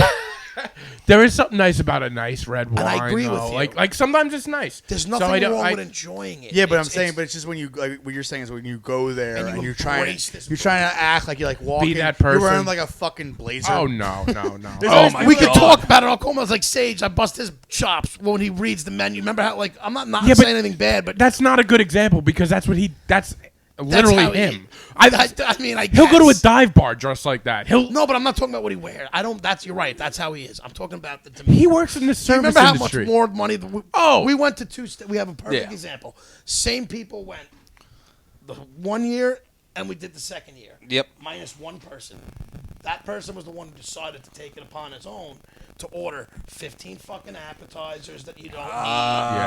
There is something nice about a nice red wine. I agree with though. you. Like sometimes it's nice. There's So nothing I don't- wrong I- with enjoying it. Yeah, but I'm It's- saying, it's- but it's just when you like what you're saying is when you go there And and, you you're trying embrace this to act like you're like walking. that You're wearing person. like a fucking blazer. Oh no. Oh my we could God. talk about it. I'll call him. I was like, Sage, I bust his chops when he reads the menu. Remember how, like, I'm not Yeah, but saying anything bad, but That's not a good example because that's literally how he- him. I mean, I He'll go to a guess. dive bar dressed like that. No, but I'm not talking about what he wears. You're right. That's how he is. I'm talking about the demeanor. He works in the Do you service remember how industry. much more money? We went to we have a perfect Yeah. example. Same people went the 1 year, and we did the second year. Yep. Minus one person. That person was the one who decided to take it upon his own to order 15 fucking appetizers that you don't need.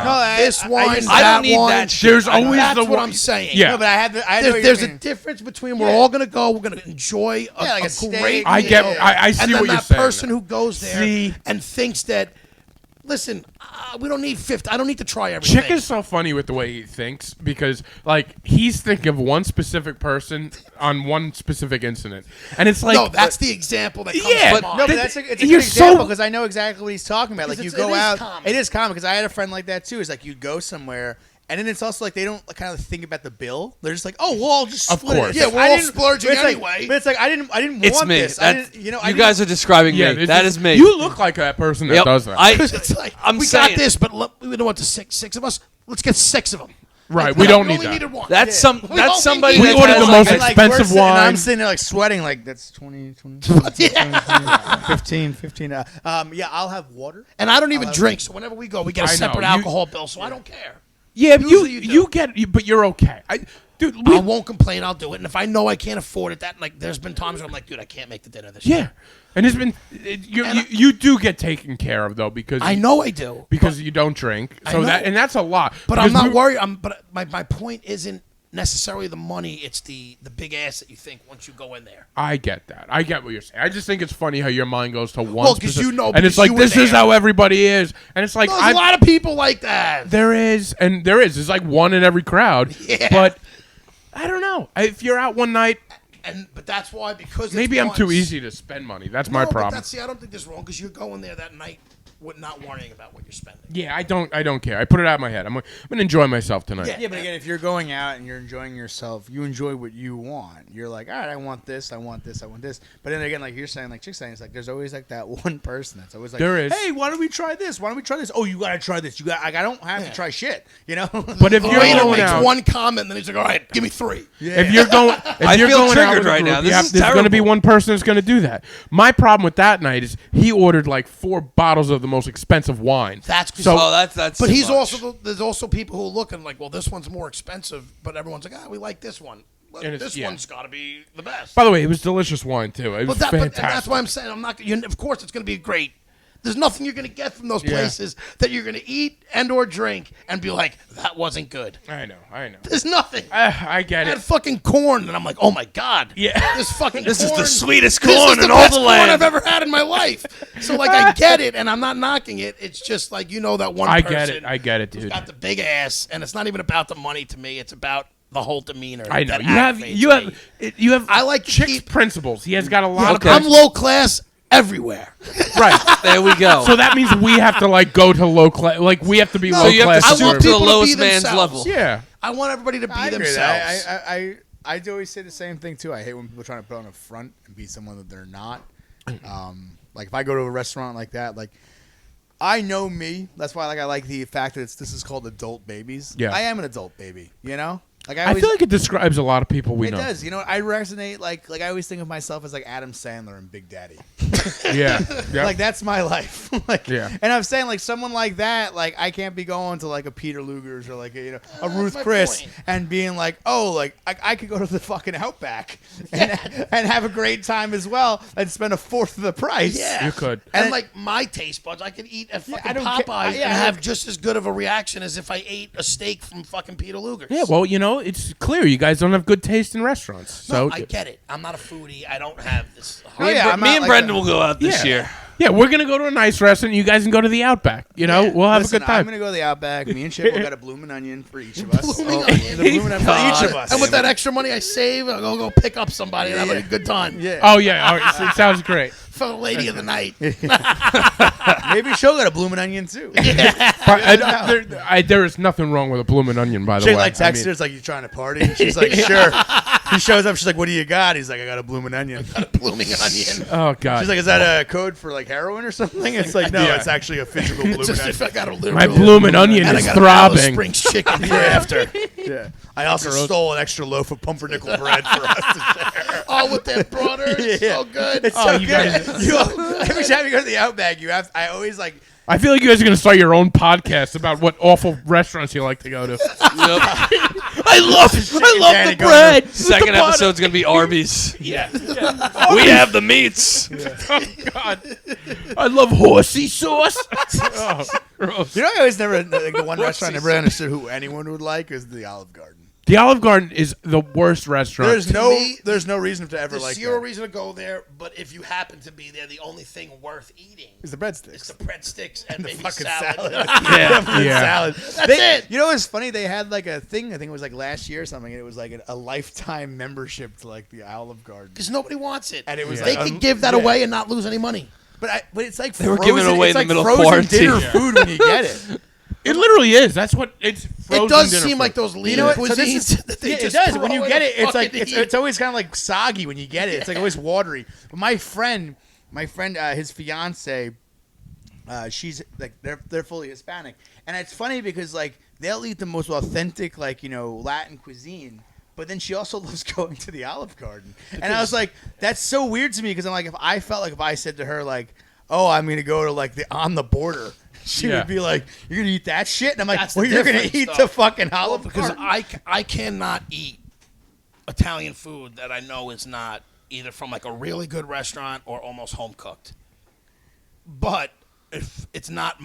No, This wine, used- I that don't need wine. that shit. There's always That's the what one- I'm saying. Yeah. No, but I know what There's you a mean. difference between we're all gonna go, we're gonna enjoy a, Yeah, like a a steak. great I get. meal, I see and then what you're that saying. person who goes there See? and thinks that, listen, we don't need 50. I don't need to try everything. Chick is so funny with the way he thinks because, like, he's thinking of one specific person on one specific incident, and it's like, no, that's the example that comes Yeah, to but mind. No, but That- it's a you're good example so- because I know exactly what he's talking about. Like you Because go it is out, common. it is common because I had a friend like that too. It's like you go somewhere. And then it's also like they don't kind of think about the bill. They're just like, "Oh, well, I'll just Of split course. it." It's Yeah, like, we're I all didn't- splurging but it's like- anyway. But it's like I didn't It's want me. this. I That's- didn't, you know, you guys are describing me. this That is- is me. You look like that person that Yep. does that. Because it's like I'm we saying- got this, but we know what the six of us. Let's get 6 of them. Right, Like, we don't need only that. needed one. That's We only that's somebody need We that ordered has the like most a- And, like, expensive we're sitting- and I'm wine. sitting there like sweating. Like that's 20, 15. Yeah, I'll have water. And I don't even drink, so whenever we go, we get a I know. separate You- alcohol bill, so I don't care. Yeah, Usually you you do. get, but you're okay. Dude, I won't complain. I'll do it. And if I know I can't afford it, there's been times where I'm like, dude, I can't make the dinner this yeah, year. and it's been you do get taken care of though because I know I do. because you don't drink. So know. that's a lot. But I'm Because not we- worried. But my point isn't necessarily the money. It's the big ass that you think once you go in there. I get that. I get what you're saying. I just think it's funny how your mind goes to one. Well, 'cause specific- you know, and it's because like you were this is there. how everybody is, and it's like There's I a lot of people like that. there is, and there is. There's like one in every crowd. Yeah. But I don't know. If you're out one night, But that's why, because maybe it's I'm too once- easy to spend money. That's No, my but problem. I don't think that's wrong because you're going there that night with not worrying about what you're spending. Yeah, I don't care. I put it out of my head. I'm gonna enjoy myself tonight. Yeah. Yeah, but again, if you're going out and you're enjoying yourself, you enjoy what you want. You're like, all right, I want this, I want this, I want this. But then again, like you're saying, like Chick's saying, it's like there's always like that one person that's always like, There is. hey, why don't we try this? Why don't we try this? Oh, you gotta try this. You got. Like, I don't have to try shit. You know. But if The you're waiter going makes out, one comment, and then he's like, "All right, give me 3." if you're going, if I you're feel going out triggered with a right group, now. This is there's going to be terrible. one person that's going to do that. My problem with that night is he ordered like 4 bottles of the most expensive wine. That's so. Oh, that's. But too he's much. also there's also people who are looking like, well, this one's more expensive, but everyone's like, we like this one. Well, And it's- this yeah. one's got to be the best. By the way, it was delicious wine too. It was But fantastic. that's why I'm saying I'm not. Of course, it's going to be great. There's nothing you're going to get from those Yeah. places that you're going to eat and or drink and be like, that wasn't good. I know. There's nothing. I get I had it. fucking corn, and I'm like, oh my god, Yeah. this fucking This is corn, the sweetest this corn is in the all best the corn land. I've ever had in my life. So like, I get it, and I'm not knocking it. It's just like that one. I person get it, who's dude. got the big ass, and it's not even about the money to me. It's about the whole demeanor. I know. that You activates me. have. I like to Chick's keep- principles. He has got a lot Okay. of. I'm low class everywhere. Right. There we go. So that means we have to like go to low class. Like we have to be No, low you have class. to I stoop want to the people to be lowest man's themselves. level. Yeah. I want everybody to be I agree with themselves. that. I do always say the same thing too. I hate when people are trying to put on a front and be someone that they're not. Like if I go to a restaurant like that, like I know me. That's why I like the fact that this is called adult babies. Yeah. I am an adult baby. You know. Like I feel like it describes a lot of people we it know. does. You know, I resonate. Like I always think of myself as like Adam Sandler and Big Daddy. Yeah. Yep. Like that's my life. Like, Yeah. And I'm saying like someone like that, like I can't be going to like a Peter Luger's or like a That's Ruth my Chris point. and being like, oh, like I could go to the fucking Outback and have a great time as well and spend a fourth of the price. Yeah. You could. And And- like my taste buds, I could eat at fucking I don't Popeyes ca- yeah, and I have don't- just as good of a reaction as if I ate a steak from fucking Peter Luger's. Yeah, well, it's clear you guys don't have good taste in restaurants. So I get it. I'm not a foodie. I don't have this. Oh, yeah, I'm Me not and like Brendan a- will go out this Yeah. year. yeah, we're gonna go to a nice restaurant. You guys can go to the Outback. We'll have Listen, a good time. I'm gonna go to the Outback. Me and Chip will get a bloomin' onion for each of us. Blooming onion. The bloomin' onion for each of us. And with that extra money I save, I'll go pick up somebody and have a good time. Yeah. Oh yeah, all right, it sounds great. For the lady of the night. Maybe she'll get a bloomin' onion too. There is nothing wrong with a blooming onion, by the She way. like I texts mean- her, it's like, you trying to party? And she's like, sure. He shows up, she's like, what do you got? He's like, I got a bloomin' onion. Blooming onion. oh god, She's like, is that a code for like heroin or something? It's like, no, Yeah. it's actually a physical bloomin' Just onion. if I got a little my blooming onion and I is got an Alice throbbing. Springs chicken for after. Yeah. I also stole an extra loaf of pumpernickel bread for us to share. Oh, with that butter, it's Yeah. so good. It's Oh, so you good. guys- Every time you go to the Outback, I always like. I feel like you guys are gonna start your own podcast about what awful restaurants you like to go to. I love Danny the bread. Second episode's gonna be Arby's. Yeah. We have the meats. Oh god, I love horsey sauce. oh, gross. You know, I always never like the one restaurant I never understood who anyone would like is the Olive Garden. The Olive Garden is the worst restaurant. There's no reason to ever There's like zero that. reason to go there, but if you happen to be there, the only thing worth eating It's the is breadsticks. the breadsticks and The maybe fucking salad. salad. Yeah. Yeah. Salad. That's They- it. You know what's funny? They had like a thing, I think it was like last year or something, and it was like a lifetime membership to like the Olive Garden. Because nobody wants it. And it was they like, could give that yeah. away and not lose any money. But it's like They were frozen, giving it away it's in the like middle of frozen dinner quarantine. food when you get it. It literally is. That's what it's. Frozen It does dinner seem food. like those lean You know what? So cuisines this is, that they yeah, it just does. When throw you in get a it, it's like fucking it's always kind of like soggy when you get it. It's like always watery. But my friend, his fiance, she's like they're fully Hispanic, and it's funny because like they'll eat the most authentic like Latin cuisine. But then she also loves going to the Olive Garden, and I was like, that's so weird to me because I'm like, if I said to her like, oh, I'm gonna go to like the On the Border. She Yeah. would be like, "You're gonna eat that shit," and I'm like, That's the "Well, you're gonna difference, eat though. the fucking Olive because Garden." I cannot eat Italian food that I know is not either from like a really good restaurant or almost home cooked. But if it's not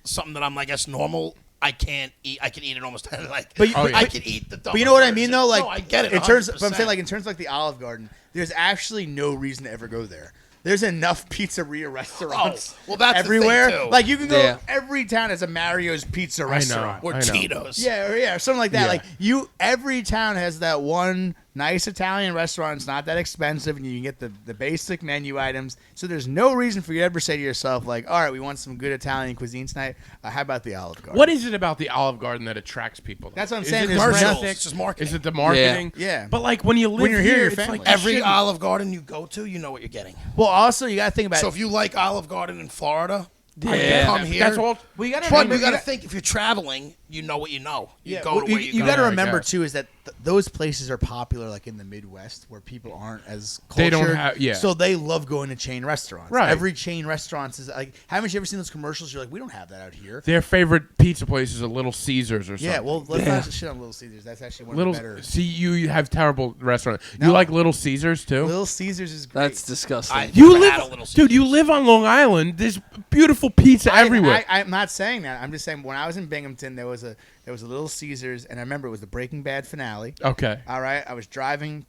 something that I'm I guess normal, I can't eat. I can eat it almost like. But you- Oh, yeah. I can eat the. But you know what I mean, though. Like, no, I get it. In terms, but I'm 100%. saying, like, in terms of like the Olive Garden, there's actually no reason to ever go there. There's enough pizzeria restaurants. well, that's the thing, everywhere. too. Like, you can go. Yeah. Every town has a Mario's Pizza I know. restaurant. or I know. Tito's. Yeah, or something like that. Yeah. Like every town has that one nice Italian restaurant. It's not that expensive, and you can get the basic menu items. So there's no reason for you to ever say to yourself, like, all right, we want some good Italian cuisine tonight. How about the Olive Garden? What is it about the Olive Garden that attracts people? Though? That's what I'm Is saying. it There's commercials. nothing- It's just marketing. Is it the marketing? Yeah. But like when you live When you're here, your it's family. like Every shit. Olive Garden you go to, you know what you're getting. Well, also, you got to think about So if you like Olive Garden in Florida, Yeah. you come here. That's all. well, you got to But remember, you got to think if you're traveling, you know what you know. You go to where you go. got to Yeah, I remember guess. too is that those places are popular like in the Midwest where people aren't as They cultured. don't have- yeah. So they love going to chain restaurants. Right. Every chain restaurant is like. Haven't you ever seen those commercials? You're like, we don't have that out here. Their favorite pizza place is a Little Caesars or something. Yeah. Well, let's not shit on Little Caesars. That's actually one Little of the better. see you have terrible restaurant. No. You like Little Caesars too? Little Caesars is great. That's disgusting. You Never had a live, Little dude. You Caesars. live on Long Island. There's beautiful pizza everywhere. I'm not saying that. I'm just saying when I was in Binghamton, there was a Little Caesars, and I remember it was the Breaking Bad finale. Okay. All right, I was driving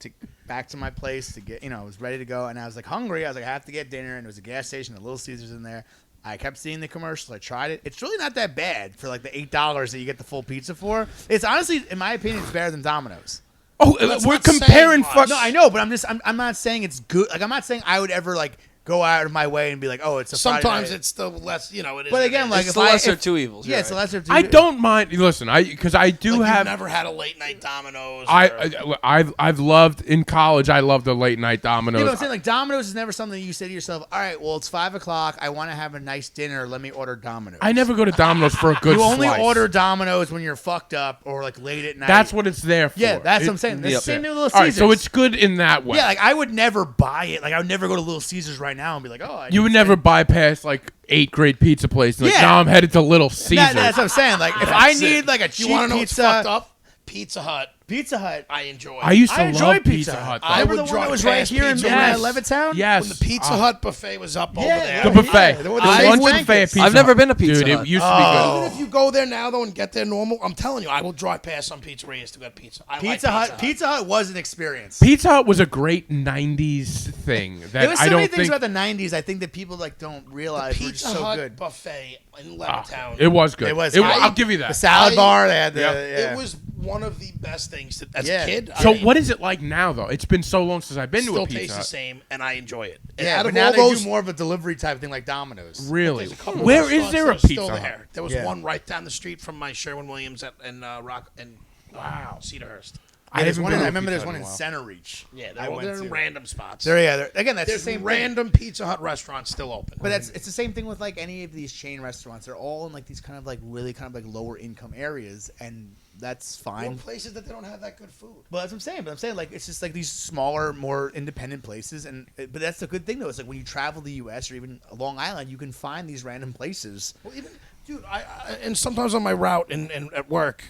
back to my place to get, I was ready to go, and I was like hungry. I was like, I have to get dinner, and there was a gas station, a Little Caesars in there. I kept seeing the commercials. I tried it. It's really not that bad for like the $8 that you get the full pizza for. It's honestly, in my opinion, it's better than Domino's. Oh, Let's we're not say comparing. much. Fuck. No, I know, but I'm not saying it's good. Like I'm not saying I would ever like go out of my way and be like, oh, it's a Friday Sometimes night. it's the less, it is. But again, like It's if the I lesser if- two evils. Yeah, you're it's the right. lesser. Two I don't mind. Listen, because I do like have. you've never had a late night Domino's. I've loved in college. I loved the late night Domino's. Yeah, but I'm saying like Domino's is never something you say to yourself. All right, well it's 5:00. I want to have a nice dinner. Let me order Domino's. I never go to Domino's for a good. You only slice. order Domino's when you're fucked up or like late at night. That's what it's there for. Yeah, that's It- what I'm saying. It's the same thing with Little All right, Caesars. so it's good in that way. yeah. Like I would never buy it. Like I would never go to Little Caesars right now and be like, oh, I You would need to never spend- bypass like 8 great pizza places. Like, Yeah. now I'm headed to Little Caesars. That's what I'm saying. Like if I need like a You cheap want to know what's fucked pizza, up? Pizza Hut. Pizza Hut. I enjoy. I used to I enjoy love Pizza Hut. though. I Remember would the one drive that was right past here in Pizza Yes. Levittown? Yes. when the Pizza Hut buffet was up over Yeah, there. The buffet. Yeah, the the lunch blankets. buffet at Pizza I've never Hut. been to Pizza Dude, Hut. it used to be good. Even if you go there now though and get there normal, I'm telling you, I will drive past some pizzerias to get pizza. I Pizza like Hut. Pizza Hut was an experience. Pizza Hut was a great 90s thing that There was so I many don't things think about the '90s. I think that people like don't realize were Pizza just so Hut good. buffet in Levittown. it was good. It was. I'll give you that. The salad bar. They had the. Yep. Yeah. It was one of the best things that, as Yeah. a kid. So I mean, what is it like now though? It's been so long since I've been to still a Pizza tastes the Hut. same, and I enjoy it. And Yeah, out but of now all they those, do more of a delivery type thing like Domino's. Really? there's a couple Where of is there a restaurants that are Pizza still Hut? there. There was Yeah. one right down the street from my Sherwin-Williams in Rock and Cedarhurst. Yeah, there's haven't one been in, to I a remember Pizza there's Hut one in in a while. Center Reach. Yeah, I went they're in to. random spots. Again, that's There's the same random Pizza Hut restaurants still open. But it's the same thing with like any of these chain restaurants. They're all in like these kind of like really kind of like lower income areas, and that's fine. Or places that they don't have that good food. Well, that's what I'm saying. But I'm saying like it's just like these smaller, more independent places, and but that's the good thing though. It's like when you travel the U.S. or even Long Island, you can find these random places. Well, even dude, I and sometimes on my route and at work,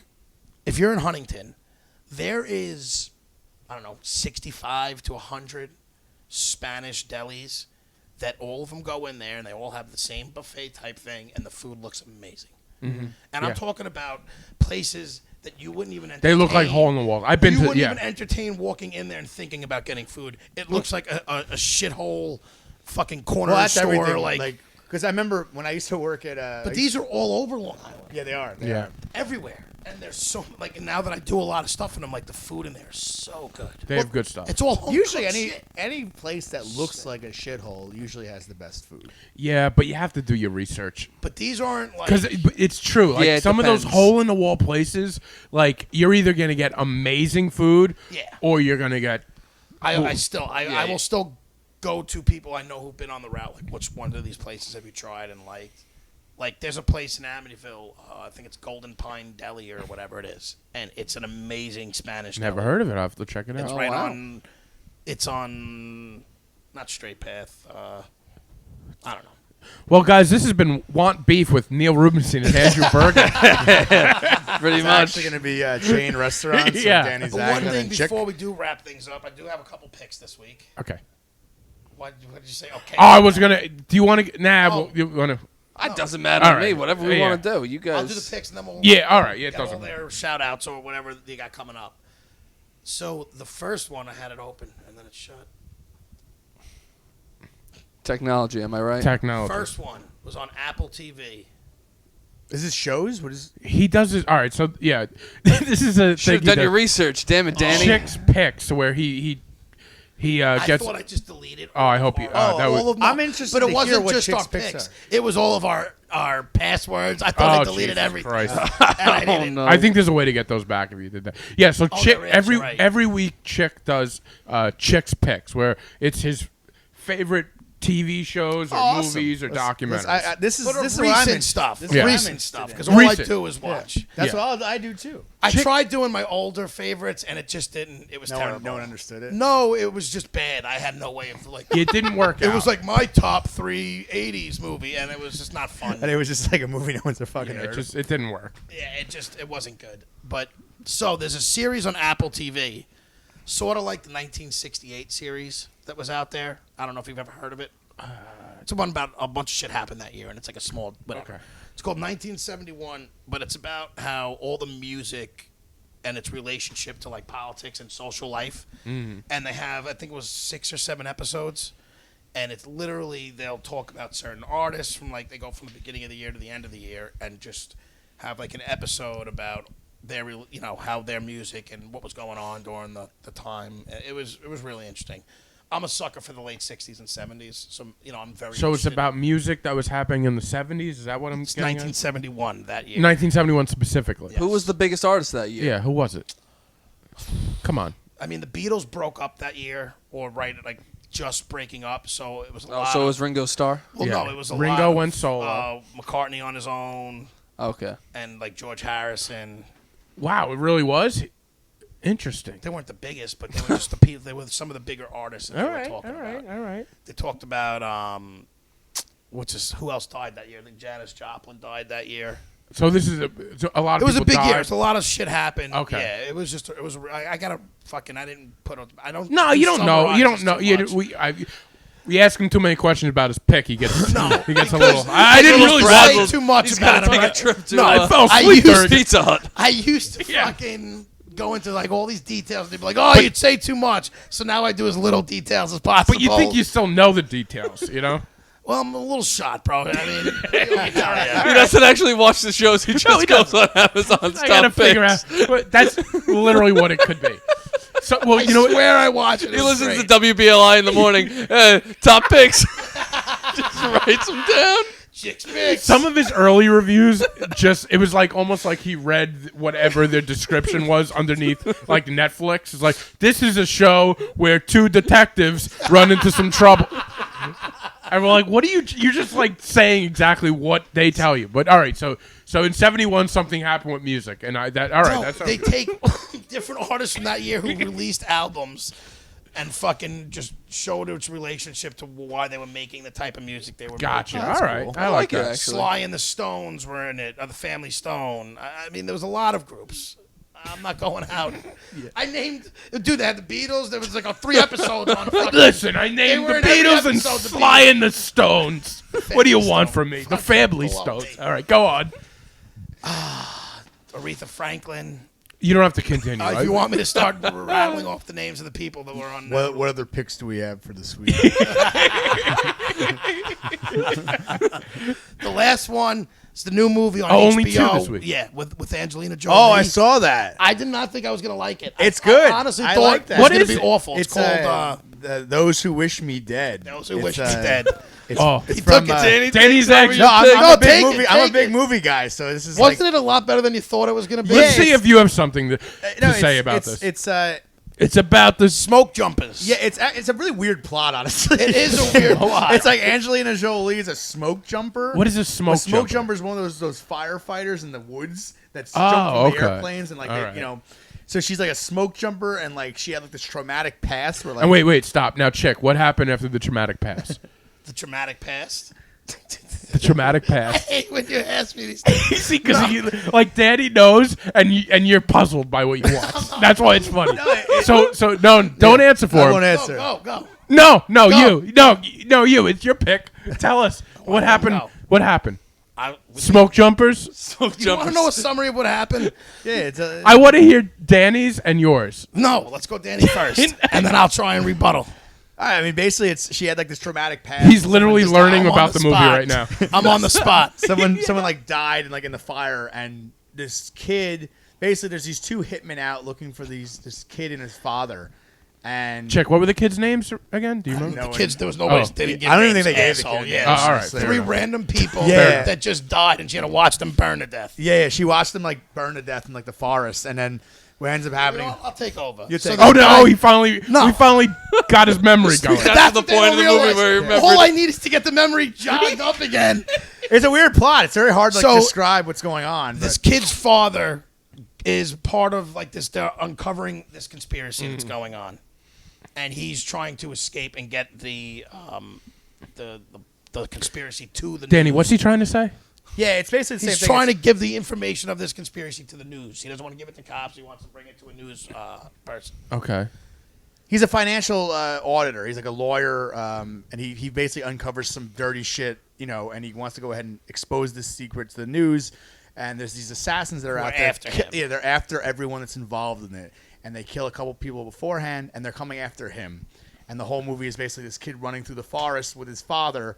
if you're in Huntington, there is, I don't know, 65 to 100 Spanish delis that all of them go in there and they all have the same buffet type thing, and the food looks amazing. And Yeah. I'm talking about places that you wouldn't even entertain. They look like hole in the wall. I've been You to wouldn't yeah. even entertain walking in there and thinking about getting food. It looks like a shithole fucking corner Well, that's store. everything. Like, because I remember when I used to work at. but these are all over Long Island. yeah, they are. They Yeah. are. Everywhere. And there's so like now that I do a lot of stuff in them, like the food in there is so good. They have good stuff. It's all home Usually, cooked any shit. any place that looks like a shithole usually has the best food. Yeah, but you have to do your research. But these aren't like Because it's true. Like Yeah, it some of those depends. hole in the wall places, like you're either gonna get amazing food, Yeah. or you're gonna get. I will Yeah. still go to people I know who've been on the route. Like, which one of these places have you tried and liked? Like, there's a place in Amityville. I think it's Golden Pine Deli or whatever it is, and it's an amazing Spanish. Never deli. heard of it. I will have to check it It's out. right wow. on. It's on, not Straight Path. I don't know. Well, guys, this has been Want Beef with Neil Rubenstein and Andrew Bergen. Pretty It's much. actually going to be chain restaurants. Yeah. So Danny But Zaglin one thing and Chick. before we do wrap things up, I do have a couple picks this week. Okay. What did you say? Okay. Oh, I was gonna. Do you want to? Nah. Oh. You want to? It doesn't matter All to me. right. Whatever we Yeah. want to do. You guys. I'll do the picks and then we'll Yeah. All right. Yeah. It get all doesn't. their shout outs or whatever they got coming up. So the first one, I had it open and then it shut. Technology, am I right? Technology. First one was on Apple TV. Is this shows? What is? He does this. All right, so yeah, this is a Should thing have done your research. Damn it, Danny. Chicks picks where he I gets. thought I just deleted. Oh, I hope you. That all was, of them. I'm interested but it to wasn't hear what just Chicks our Picks picks. are. It was all of our passwords. I thought I deleted Jesus everything. Christ. And I didn't. no. I think there's a way to get those back if you did that. Yeah, so Chick there is, right. every week Chick does Chick's picks where it's his favorite TV shows or Awesome. movies or documentaries. This is But this is what I'm recent in- stuff. this is what I'm Recent interested stuff. in. Because all I Recent. do is watch. That's Yeah. what I do too. I tried doing my older favorites, and it just didn't. It was terrible. No one understood it. No, it was just bad. I had no way of like. it didn't work out. It was like my top 3 '80s movie, and it was just not fun. And it was just like a movie no one's a fucking it heard. just it didn't work. Yeah, it wasn't good. But so there's a series on Apple TV, sort of like the 1968 series that was out there. I don't know if you've ever heard of it. It's one about a bunch of shit happened that year, and it's like a small whatever. Okay. It's called 1971, but it's about how all the music and its relationship to like politics and social life. And they have, I think it was 6 or 7 episodes, and it's literally they'll talk about certain artists from like they go from the beginning of the year to the end of the year, and just have like an episode about their how their music and what was going on during the time. It was really interesting. I'm a sucker for the late 60s and 70s, so I'm very. So it's interested. about music that was happening in the 70s. Is that what I'm It's getting at? 1971 that year. 1971 specifically. Who was the biggest artist that year? Yeah, who was it? Come on. I mean, the Beatles broke up that year, or just breaking up. So it was a Oh, lot. so of, it was Ringo Starr? well, Yeah. no, it was a Ringo lot. went of, solo. McCartney on his own, Okay. and like George Harrison. Wow, it really was interesting. They weren't the biggest, but they were just the people. They were some of the bigger artists that All they were right, talking all right, about. all right. They talked about who else died that year? I think Janis Joplin died that year. So this is a lot of It was a people big died. year. So a lot of shit happened. Okay. Yeah, it was just. It was. I gotta fucking. I didn't put. I don't. No, you don't know. You don't summarize know. too much. We ask him too many questions about his pick. He gets No, he gets a because little. I didn't little really frazzled. follow. Say too much He's about gotta him. take a right? trip to, No, I fell I asleep used during Pizza Hut. I used to Yeah. fucking go into like all these details. They'd be like, "Oh, you'd say too much." So now I do as little details as possible. But you think you still know the details, you know? Well, I'm a little shot, bro. I mean, let me tell ya. He doesn't actually watch the shows. He just goes on Amazon's I gotta top figure picks. out. But that's literally what it could be. So, well, you know, I swear I watch it. He It's listens great. to WBLI in the morning. Top picks. Just writes them down. Chicks Picks. some of his early reviews it was like almost like he read whatever the description was underneath like Netflix. It's like, this is a show where 2 detectives run into some trouble. And we're like, what are you're just like saying exactly what they tell you. But all right, so in 71 something happened with music, and all right, No, that's they take different artists from that year who released albums and fucking just showed its relationship to why they were making the type of music they were gotcha. making. All right, I like it, that. actually. Sly and the Stones were in it, or the Family Stone. I mean, there was a lot of groups. I'm not going out. I named, dude, they had the Beatles. There was like 3 episodes on fucking. Listen, I named were the in every Beatles and episode, the Sly Beatles. and the Stones. What do you want Stone. from me? The Fucking Family below Stones. me. All right, go on. Aretha Franklin. You don't have to continue. If you want me to start rattling off the names of the people that were on. What other picks do we have for this week? The last one is the new movie on Oh, HBO. only 2 this week. Yeah, with Angelina Jolie. Oh, I saw that. I did not think I was gonna like it. It's good. I honestly I thought like that. it was What gonna is be it? awful. It's called Those Who Wish Me Dead. Those Who It's, Wish Me Dead. It's, Oh. it's He from, took it, Danny. Danny's Take actually. No, I'm No, a big take it, movie. I'm a take big it. movie guy, so this is Wasn't like. it a lot better than you thought it was gonna be? Let's see if you have something to say about this. It's about the Smoke Jumpers. Yeah, it's a really weird plot, honestly. It is a weird plot. It's like Angelina Jolie is a smoke jumper. What is a smoke A smoke jumper? jumper is one of those firefighters in the woods that Oh, jump from the okay. airplanes and like All they, right. you know. So she's like a smoke jumper, and like she had like this traumatic past where like And wait, stop. Now, Chick, what happened after the traumatic past? The traumatic past. The traumatic I past. hate when you ask me these things. See, because like Daddy knows, and you're puzzled by what you watch. That's why it's funny. So don't answer for I him. won't answer. Go. No, Go. you. It's your pick. Tell us what happened. go. What happened? I, Smoke jumpers. Smoke you want to jumpers. know a summary of what happened? Yeah, it's a, I want to hear Danny's and yours. No, let's go Danny first, and then I'll try and rebuttal. I mean, basically, she had like this traumatic past. He's literally learning I'm on about the movie spot. right now. I'm on the spot. someone like died like in the fire, and this kid. Basically, there's these two hitmen out looking for this kid and his father. And Check. What were the kids' names again? Do you remember? No, The kids, there was nobody. Oh. They didn't give I don't even names, think they gave the asshole. kid Yeah, names. all right. Three random people Yeah. that just died, and she had to watch them burn to death. yeah, she watched them like burn to death in like the forest, and then what ends up You happening? know, I'll take over. You take this Oh no! guy- We finally got his memory going. That's the what they point don't of the movie realize. where he remembered. All I need is to get the memory jogged up again. It's a weird plot. It's very hard to So, describe what's going on. This but- kid's father is part of like this. They're uncovering this conspiracy that's going on, and he's trying to escape and get the conspiracy to the Danny, news. what's he trying to say? yeah, it's basically the same He's thing. trying to It's- give the information of this conspiracy to the news. He doesn't want to give it to cops. He wants to bring it to a news person. Okay. He's a financial auditor. He's like a lawyer, and he basically uncovers some dirty shit, and he wants to go ahead and expose this secret to the news. And there's these assassins that are out there. after him. Yeah, they're after everyone that's involved in it. And they kill a couple people beforehand, and they're coming after him. And the whole movie is basically this kid running through the forest with his father,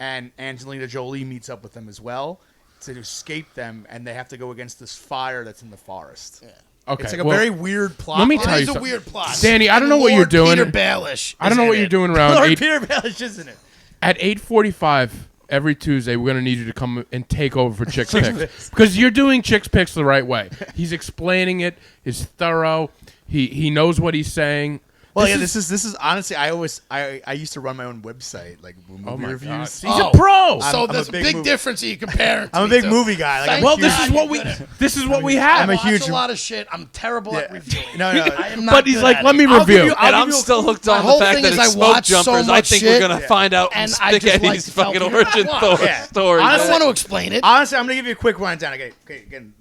and Angelina Jolie meets up with them as well to escape them, and they have to go against this fire that's in the forest. Yeah. Okay. It's like a well, very weird plot. let me line. tell you It's a something. weird plot. Danny, I don't And know what you're Lord doing. Peter Baelish. I don't know is what in you're it. doing around Lord 8, Peter Baelish, isn't it? at 8:45 every Tuesday. We're gonna need you to come and take over for Chicks Picks because you're doing Chicks Picks the right way. He's explaining it. It's thorough. He knows what he's saying. Well, this is honestly, I used to run my own website, like movie Oh my reviews. God. He's Oh. a pro. So I'm a there's a big big movie- difference that you compare. I'm a big movie guy. Like, Thank Well, you. this is what we have. I'm a I watch huge- a lot of shit. I'm terrible at Yeah. reviewing. No. I am not But he's good like, at let it. me I'll review. give you- And I'll I'm give you- still hooked my on the whole fact thing that is it's I smoke watch so jumpers. I much think shit. we're gonna find out And I just like Spaghetti's to tell fucking people what I origin want. Yeah. story. I Honestly- don't want to explain it. Honestly, I'm gonna give you a quick rundown. Okay, again,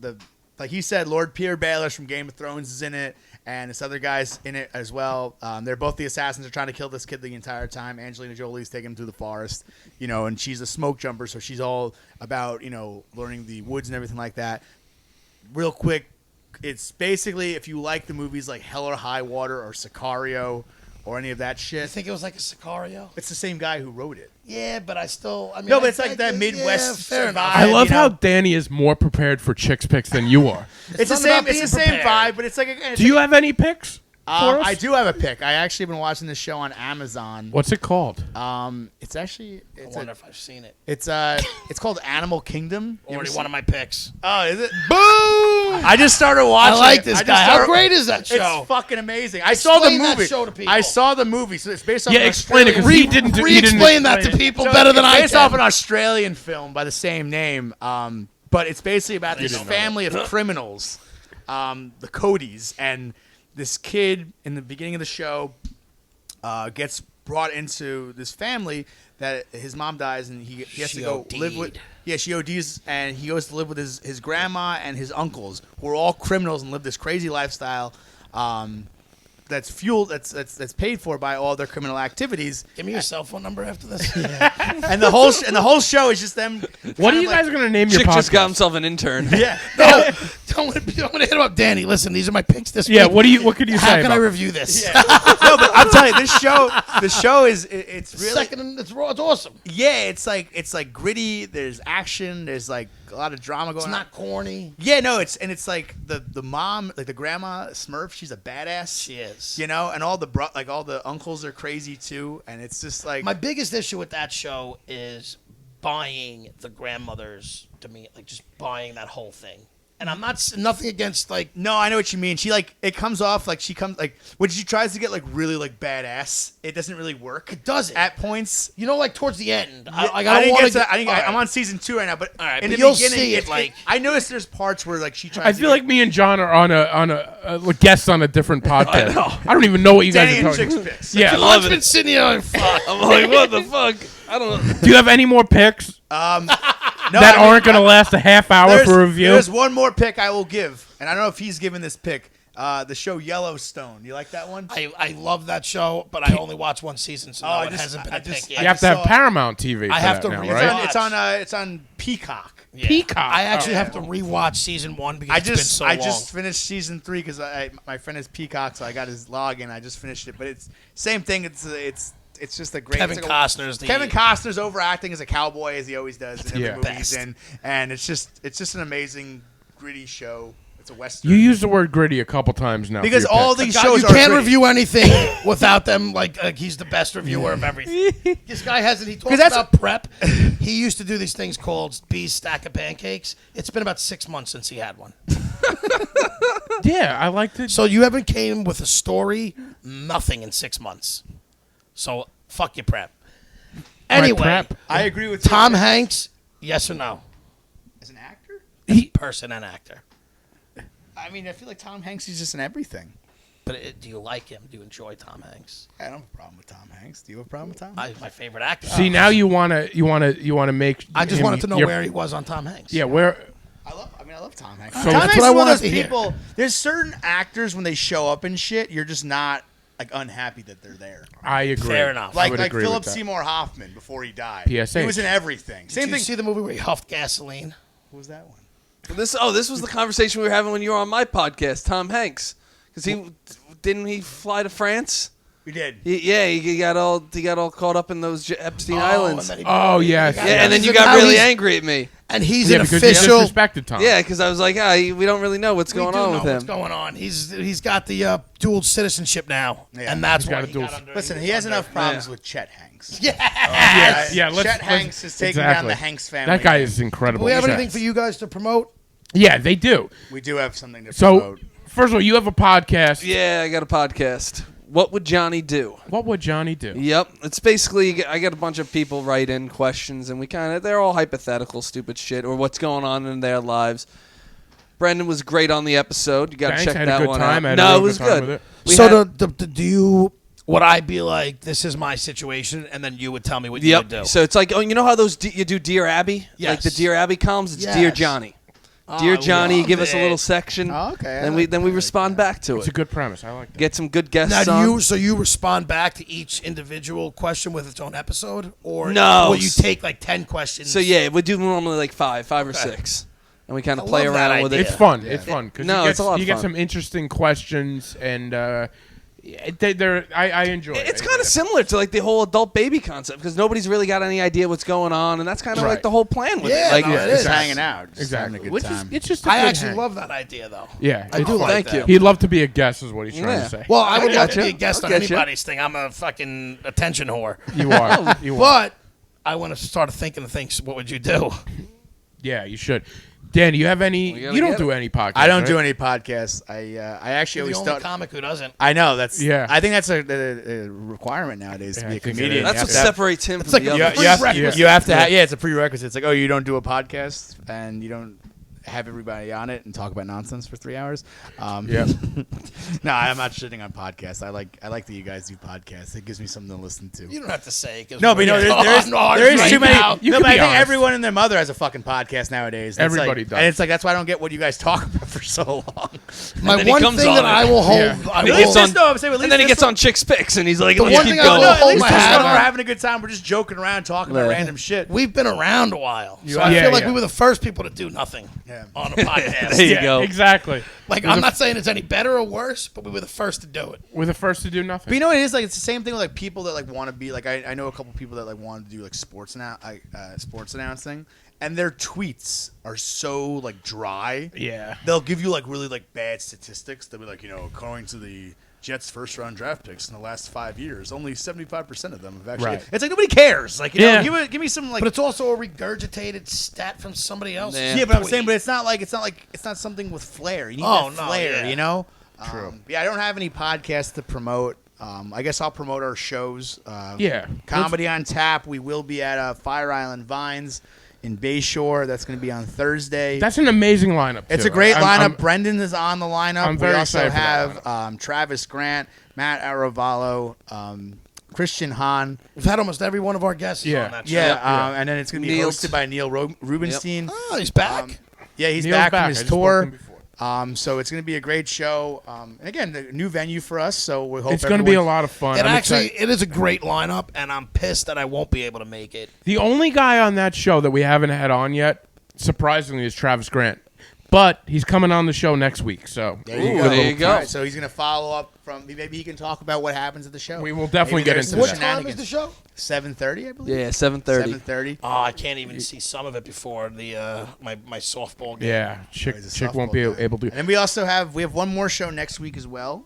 like he said, Lord Peter Baelish from Game of Thrones is in it, and this other guy's in it as well. They're both the assassins. They're trying to kill this kid the entire time. Angelina Jolie's taking him through the forest, and she's a smoke jumper, so she's all about learning the woods and everything like that. Real quick, it's basically if you like the movies like Hell or High Water or Sicario or any of that I shit, think it was like a Sicario. it's the same guy who wrote it. Yeah, but I mean, No, but it's like that yeah, Midwest fair enough. survival. I love you know? how Danny is more prepared for Chicks Picks than you are. It's the not same. about It's the being same prepared. vibe, but it's like again. Do you have any picks for us? I do have a pick. I actually been watching this show on Amazon. What's it called? It's actually I wonder if I've seen it. it's called Animal Kingdom. You ever Already seen- one of my picks. Oh, is it? Boom! I just started watching. I like it. this I just guy. How started- great is that show? It's fucking amazing. I saw the Explain that movie. show to people. I saw the movie. So it's based off. Yeah, an explain it, 'cause Australian- he didn't do- he didn't Re-explain that to people So better than it's I based off an can. Australian film by the same name. But it's basically about this family of criminals, the Codys, and this kid in the beginning of the show gets brought into this family that his mom dies and he has She to go live with. OD'd. Yeah, she ODs, and he goes to live with his grandma and his uncles, who are all criminals and live this crazy lifestyle. That's fueled. That's paid for by all their criminal activities. Give me your cell phone number after this. And the whole show is just them. What kind are of you guys going to name your Chick podcast? just got himself an intern. Yeah. Don't want to hit him up, Danny. Listen, these are my picks this Yeah, week. what could you How say can I about review this? No, but I'm telling you, the show is it's really Second, it's raw. It's awesome. yeah. It's like gritty. There's action. There's like a lot of drama going It's on. not corny. Yeah, no, it's like the mom, like the grandma Smurf. She's a badass. She is. and all the all the uncles are crazy too, and it's just like My biggest issue with that show is buying the grandmother's demeanor, like just buying that whole thing. And I'm not nothing against like No, I know what you mean. She it comes off like she comes like when she tries to get like really like badass, it doesn't really work. It doesn't. At points. like towards the end. I I didn't don't want get to. I didn't, All right. I'm on season 2 right now, but All right, in but the you'll beginning, see it, like- I noticed there's parts where like she tries. I to feel get- like me and John are on a guest on a different podcast. I don't even know what you guys Danny are and talking Chicks about. Picks. Yeah, I've been sitting here like, fuck. I'm like, what the fuck? I don't know. do you have any more picks No, that I mean, aren't going to last a half hour for a review? There's one more pick I will give, and I don't know if he's given this pick. The show Yellowstone. You like that one? I love that show, but I only watched one season, so no, it hasn't been a pick yet. You have to have Paramount TV. For I have that to now, re- right? It's on Peacock. Yeah. Peacock. I actually have to rewatch season 1 because it's been so long. I just finished season 3 because my friend is Peacock, so I got his login. I just finished it, but it's same thing. It's just a great. Kevin Costner's overacting as a cowboy as he always does in every Yeah. movie he's Best. in, and it's just an amazing gritty show. It's a western. You use the word gritty a couple times now. because for your all pick. these God, shows you are can't gritty. review anything without them. Like he's the best reviewer of everything. This guy hasn't. He talks that's- about prep. He used to do these things called B's Stack of Pancakes. It's been about 6 months since he had one. Yeah, I like to. So you haven't came with a story, nothing in 6 months. So fuck your prep. Anyway, prep. I agree with Tom you. Hanks, yes or no? As an actor. Person and actor. I mean, I feel like Tom Hanks is just in everything. But do you like him? Do you enjoy Tom Hanks? I don't have a problem with Tom Hanks. Do you have a problem with Tom? My favorite actor. See, now you wanna make. I just him wanted to know your- where he was on Tom Hanks. Yeah, where? I love Tom Hanks. So- Tom That's Hanks what I is one wanted of those to hear. people. There's certain actors when they show up in shit, you're just not like unhappy that they're there. I agree. Fair enough. I Like would like agree Philip with that. Seymour Hoffman before he died. PSH. He was in everything. Did Same you thing. see the movie where he huffed gasoline? Who was that one? This was the conversation we were having when you were on my podcast, Tom Hanks, because he fly to France? We did. He got all caught up in those Epstein Islands. And then Oh yes. Yeah, and then He's you an- got now really he's- angry at me. And he's Yeah, an because official. you disrespected Tom. Yeah, because I was like, we don't really know what's We going do on know with what's him. going on. He's got the dual citizenship now, Yeah. and that's He's why got a he dual- got under. Listen, he has enough problems with Chet Hanks. Yeah, let's- Chet Hanks is taking down exactly. the Hanks family. That guy is incredible. Do we have Yes. anything for you guys to promote? Yeah, they do. We do have something to So, promote. first of all, you have a podcast. Yeah, I got a podcast. What would Johnny do? What would Johnny do? Yep, it's basically I get a bunch of people write in questions, and they're all hypothetical, stupid shit, or what's going on in their lives. Brendan was great on the episode. You got to Thanks, check I had a that good one time. I out. had a No, real it was good time good. with it. We So had- do you? Would I be like, this is my situation, and then you would tell me what you would do? Yep. So it's like, you know how you do Dear Abby? Yes. Like the Dear Abby columns? It's Yes. Dear Johnny. Oh, Dear I Johnny, love give us a it. little section. Oh, okay, I Then like we respond back to It's it. a good premise. I like that. Get some good guests Now, on. do you respond back to each individual question with its own episode, or No. will you take like 10 questions? So yeah, we do normally like five or six, and we kind I of play love that around with it. It's fun. It's fun because No, it's a lot of you get fun. some interesting questions, and I enjoy it. It's kind of similar to like the whole adult baby concept because nobody's really got any idea what's going on, and that's kind of like Right. the whole plan with Yeah, it. Like, no, it is. Just hanging out. Just exactly. having a good Which time. is it's just. A I good actually hang. love that idea, though. Yeah, I do it's like fun. that. you. He'd love to be a guest, is what he's trying Yeah. to say. Well, I would love gotcha. to be a guest I'll on get you. anybody's thing. I'm a fucking attention whore. You are. You are. But I want to start thinking of things. What would you do? Yeah, you should. Dan, do you have any? We gotta You don't get do it. any podcasts. I don't right? do any podcasts. I actually You're always the only thought. comic who doesn't. I know that's. Yeah. I think that's a requirement nowadays Yeah, to I be a think it comedian. is. that's what You have to have- separates him from like the a- others. You have, Prerequisite. you have to have, yeah, it's a prerequisite. It's like, oh, you don't do a podcast and you don't have everybody on it and talk about nonsense for 3 hours. Yeah. No, I'm not shitting on podcasts. I like that you guys do podcasts. It gives me something to listen to. You don't have to say. 'Cause No, but no, we're there is right too many. now. You No, can but I be think honest. everyone and their mother has a fucking podcast nowadays. And it's Everybody like, does. and it's like that's why I don't get what you guys talk about for so long. My then he one comes thing on that it. I will hold. Yeah. I And he will gets hold- on- No, I'm saying, at least And then he this gets on Chick's Picks, and he's like, The let's one keep thing I going. will at hold least my this hat one on. we're having a good time. We're just joking around, talking about Yeah. random shit. We've been around a while, so I Yeah, feel like yeah. we were the first people to do nothing Yeah. on a podcast. There you Yeah, go. exactly. Like, I'm not saying it's any better or worse, but we were the first to do it. We're the first to do nothing. But you know what it is? Like it's the same thing with like people that like want to be like I know a couple people that like want to do like sports announcing, and their tweets are so like dry. Yeah. They'll give you like really like bad statistics. They'll be like, according to the Jets' first-round draft picks in the last 5 years, only 75% of them have actually. Right. It's like nobody cares. Like, Yeah. give me some like. But it's also a regurgitated stat from somebody else. Yeah. yeah, but I'm saying, but it's not something with flair. You need Oh, that no, flair, yeah. you know. True. Yeah, I don't have any podcasts to promote. I guess I'll promote our shows. Yeah. Comedy on Tap. We will be at Fire Island Vines in Bayshore. That's going to be on Thursday. That's an amazing lineup. It's too. a great lineup. I'm- Brendan is on the lineup. I'm very we also excited for that have Travis Grant, Matt Aravalo, Christian Hahn. We've had almost every one of our guests Yeah. on that show. Yeah, and then it's going to be Neil. hosted by Neil Rubenstein. Oh, he's back. Yeah, he's Neil's back from I his just spoke to tour. him before. So it's going to be a great show. And again, the new venue for us, so we hope It's going to be a lot of fun. It is a great lineup, and I'm pissed that I won't be able to make it. The only guy on that show that we haven't had on yet, surprisingly, is Travis Grant. But he's coming on the show next week, so There you go. All right, so he's going to follow up from. Maybe he can talk about what happens at the show. We will definitely Maybe get there's into some that. What time is the show? 7:30, I believe. Yeah, 7:30. 7:30. Oh, I can't even see some of it before the my softball game. Yeah, Chick He's a Chick won't be softball guy. able to. And then we also have one more show next week as well.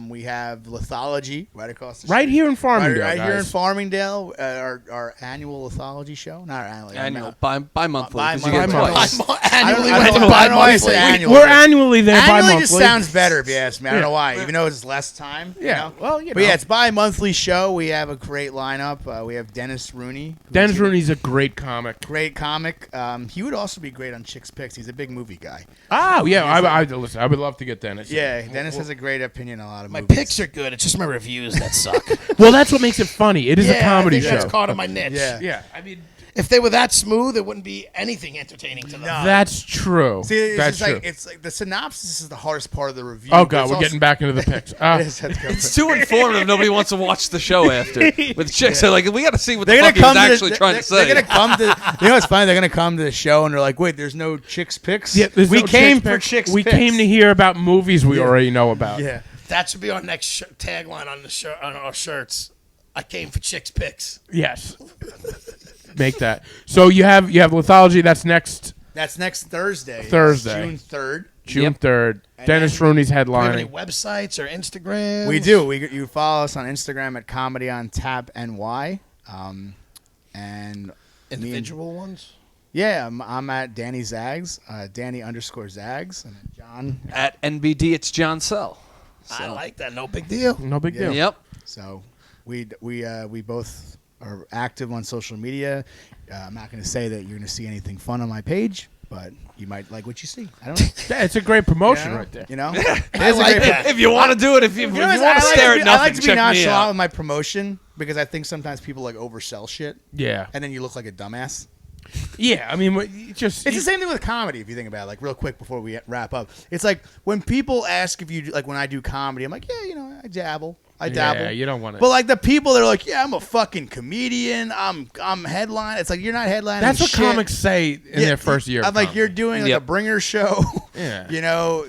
We have Lithology right across the street. Right here in Farmingdale, Right here in guys. Farmingdale, our annual Lithology show. Not our Annual, bi-monthly. 'cause you Bi-monthly. get it twice. I don't know why I said annual. We're annually there Annually bi-monthly. just sounds better if you ask me. I don't Yeah. know why, even though it's less time. Yeah, You know? well, you But know. yeah, it's bi-monthly show. We have a great lineup. We have Dennis Rooney. Dennis Rooney's a great comic. Great comic. He would also be great on Chick's Picks. He's a big movie guy. Oh, yeah, listen, I would love to get Dennis. Yeah, Dennis has a great opinion on a lot of My movies. picks are good. It's just my reviews that suck. Well, that's what makes it funny. It is a comedy I think show. That's caught on my niche. Yeah. Yeah, I mean, If they were that smooth, it wouldn't be anything entertaining to them. that's true. See, it's That's just true. like it's like the synopsis is the hardest part of the review. Oh but god, it's we're also- getting back into the picks. It is, that's good. It's too informative. Nobody wants to watch the show after. With chicks, they're like, we got to see what the They're fuck gonna he was come to actually trying to say. They're gonna come to. You know what's funny? They're gonna come to the show and they're like, "Wait, there's no Chick's Picks." Yeah, there's we no came Chick's for Picks. Chick's We Picks. came to hear about movies we already know about. Yeah. That should be our next tagline on the shirt on our shirts. I came for chicks' picks. Yes. Make that. So you have Lithology. That's next That's next Thursday. Thursday. June 3rd. June 3rd. Dennis then- Rooney's Do we have any headlining. websites or Instagram? We do. You follow us on Instagram at Comedy on Tap NY. And Individual ones? yeah, I'm at Danny Zags, Danny_Zags, and John. At NBD, it's John Selle. I like that. No big deal. No big deal. Yep. So we both are active on social media. I'm not going to say that you're going to see anything fun on my page, but you might like what you see. I don't know. Yeah, it's a great promotion You know? right there. You know, I like that. If you want to do it, if you want to stare at I nothing, like to be check me nonchalant out. with my promotion because I think sometimes people like oversell shit, Yeah. and then you look like a dumbass. Yeah, I mean, it's It's the same thing with comedy, if you think about it. Like, real quick before we wrap up, it's like when people ask if you like when I do comedy, I'm like, yeah, you know, I dabble. Yeah, you don't want to. But like the people that are like, yeah, I'm a fucking comedian. I'm headline. It's like you're not headlining. That's what shit. comics say in their first year. I'm of like, comedy. you're doing like Yep. a bringer show. Yeah. You know.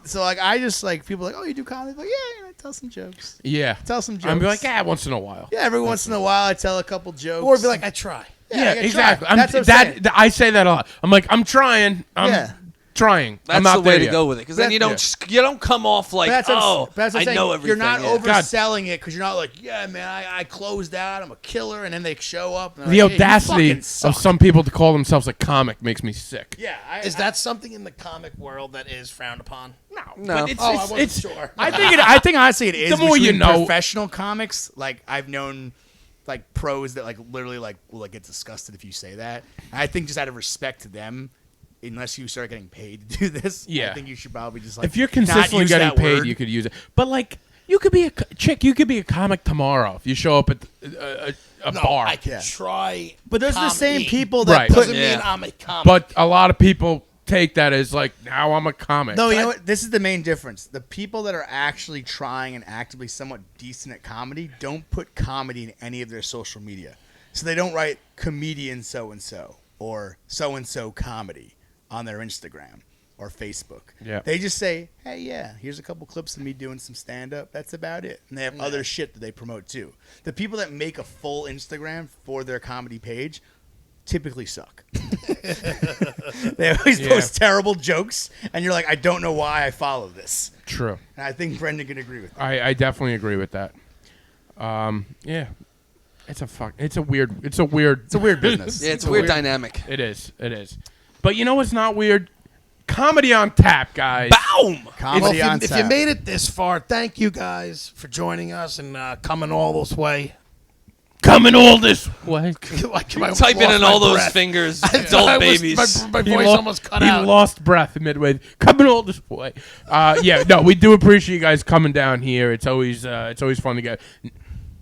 So like, I just like people are like, oh, you do comedy? I'm like, yeah, you know, tell some jokes. Yeah. Tell some jokes. I'm like, once in a while. Yeah, every once in a while I tell a couple jokes. Or be like, I try. Yeah, I can exactly. try. That's what I'm saying. I say that a lot. I'm like, I'm trying. I'm Yeah. trying. That's I'm not the way there to yet. go with it, because then That- you don't you don't come off like, But that's what oh, that's what I I'm saying. know everything. You're not yeah. overselling it because you're not like, yeah, man, I closed out. I'm a killer, and then they show up. And The they're like, hey, you audacity fucking suck. of some people to call themselves a comic makes me sick. Yeah, Is that something in the comic world that is frowned upon? No. But it's, Oh, I it's, wasn't it's sure. I think honestly it is. The more you between know- professional comics, like I've known, like pros that like literally like will like get disgusted if you say that. And I think just out of respect to them, unless you start getting paid to do this, Yeah. I think you should probably just like if you're not consistently use getting that paid, word. you could use it. But like, you could be a chick. You could be a comic tomorrow if you show up at a No, bar. I can Yeah. try. But those are the same comedy. people that Right. put. Doesn't mean Yeah. I'm a comic. But a lot of people take that as like, now I'm a comic. No, you know what? This is the main difference. The people that are actually trying and actively somewhat decent at comedy don't put comedy in any of their social media. So they don't write comedian so and so or so and so comedy on their Instagram or Facebook. Yeah. They just say, hey, yeah, here's a couple clips of me doing some stand up. That's about it. And they have other shit that they promote too. The people that make a full Instagram for their comedy page typically suck. They always Yeah. post terrible jokes, and you're like, I don't know why I follow this. True. And I think Brendan can agree with that. I definitely agree with that. Yeah. It's a weird It's a weird business. Yeah, it's a weird dynamic. It is. But you know what's not weird? Comedy on tap, guys. Boom! Well, Comedy on if you tap. made it this far, thank you guys for joining us and coming all this way. Coming all this way. Like, I Typing lost in my all those breath. fingers, I adult was- babies. My voice almost cut he out. lost breath midway. Coming all this way. Yeah, no, we do appreciate you guys coming down here. It's always fun to get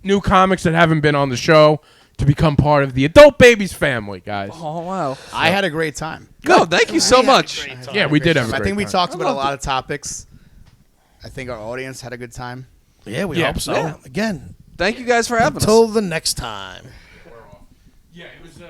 new comics that haven't been on the show. to become part of the Adult Babies family, guys. Oh wow. I had a great time. No, thank you so We had a much. great time. Yeah, we did have a I great think we time. talked about a lot of topics. I think our audience had a good time. Yeah, we Yeah. hope so. Yeah. Again, Thank you guys for having us. until the next time. Yeah, it was.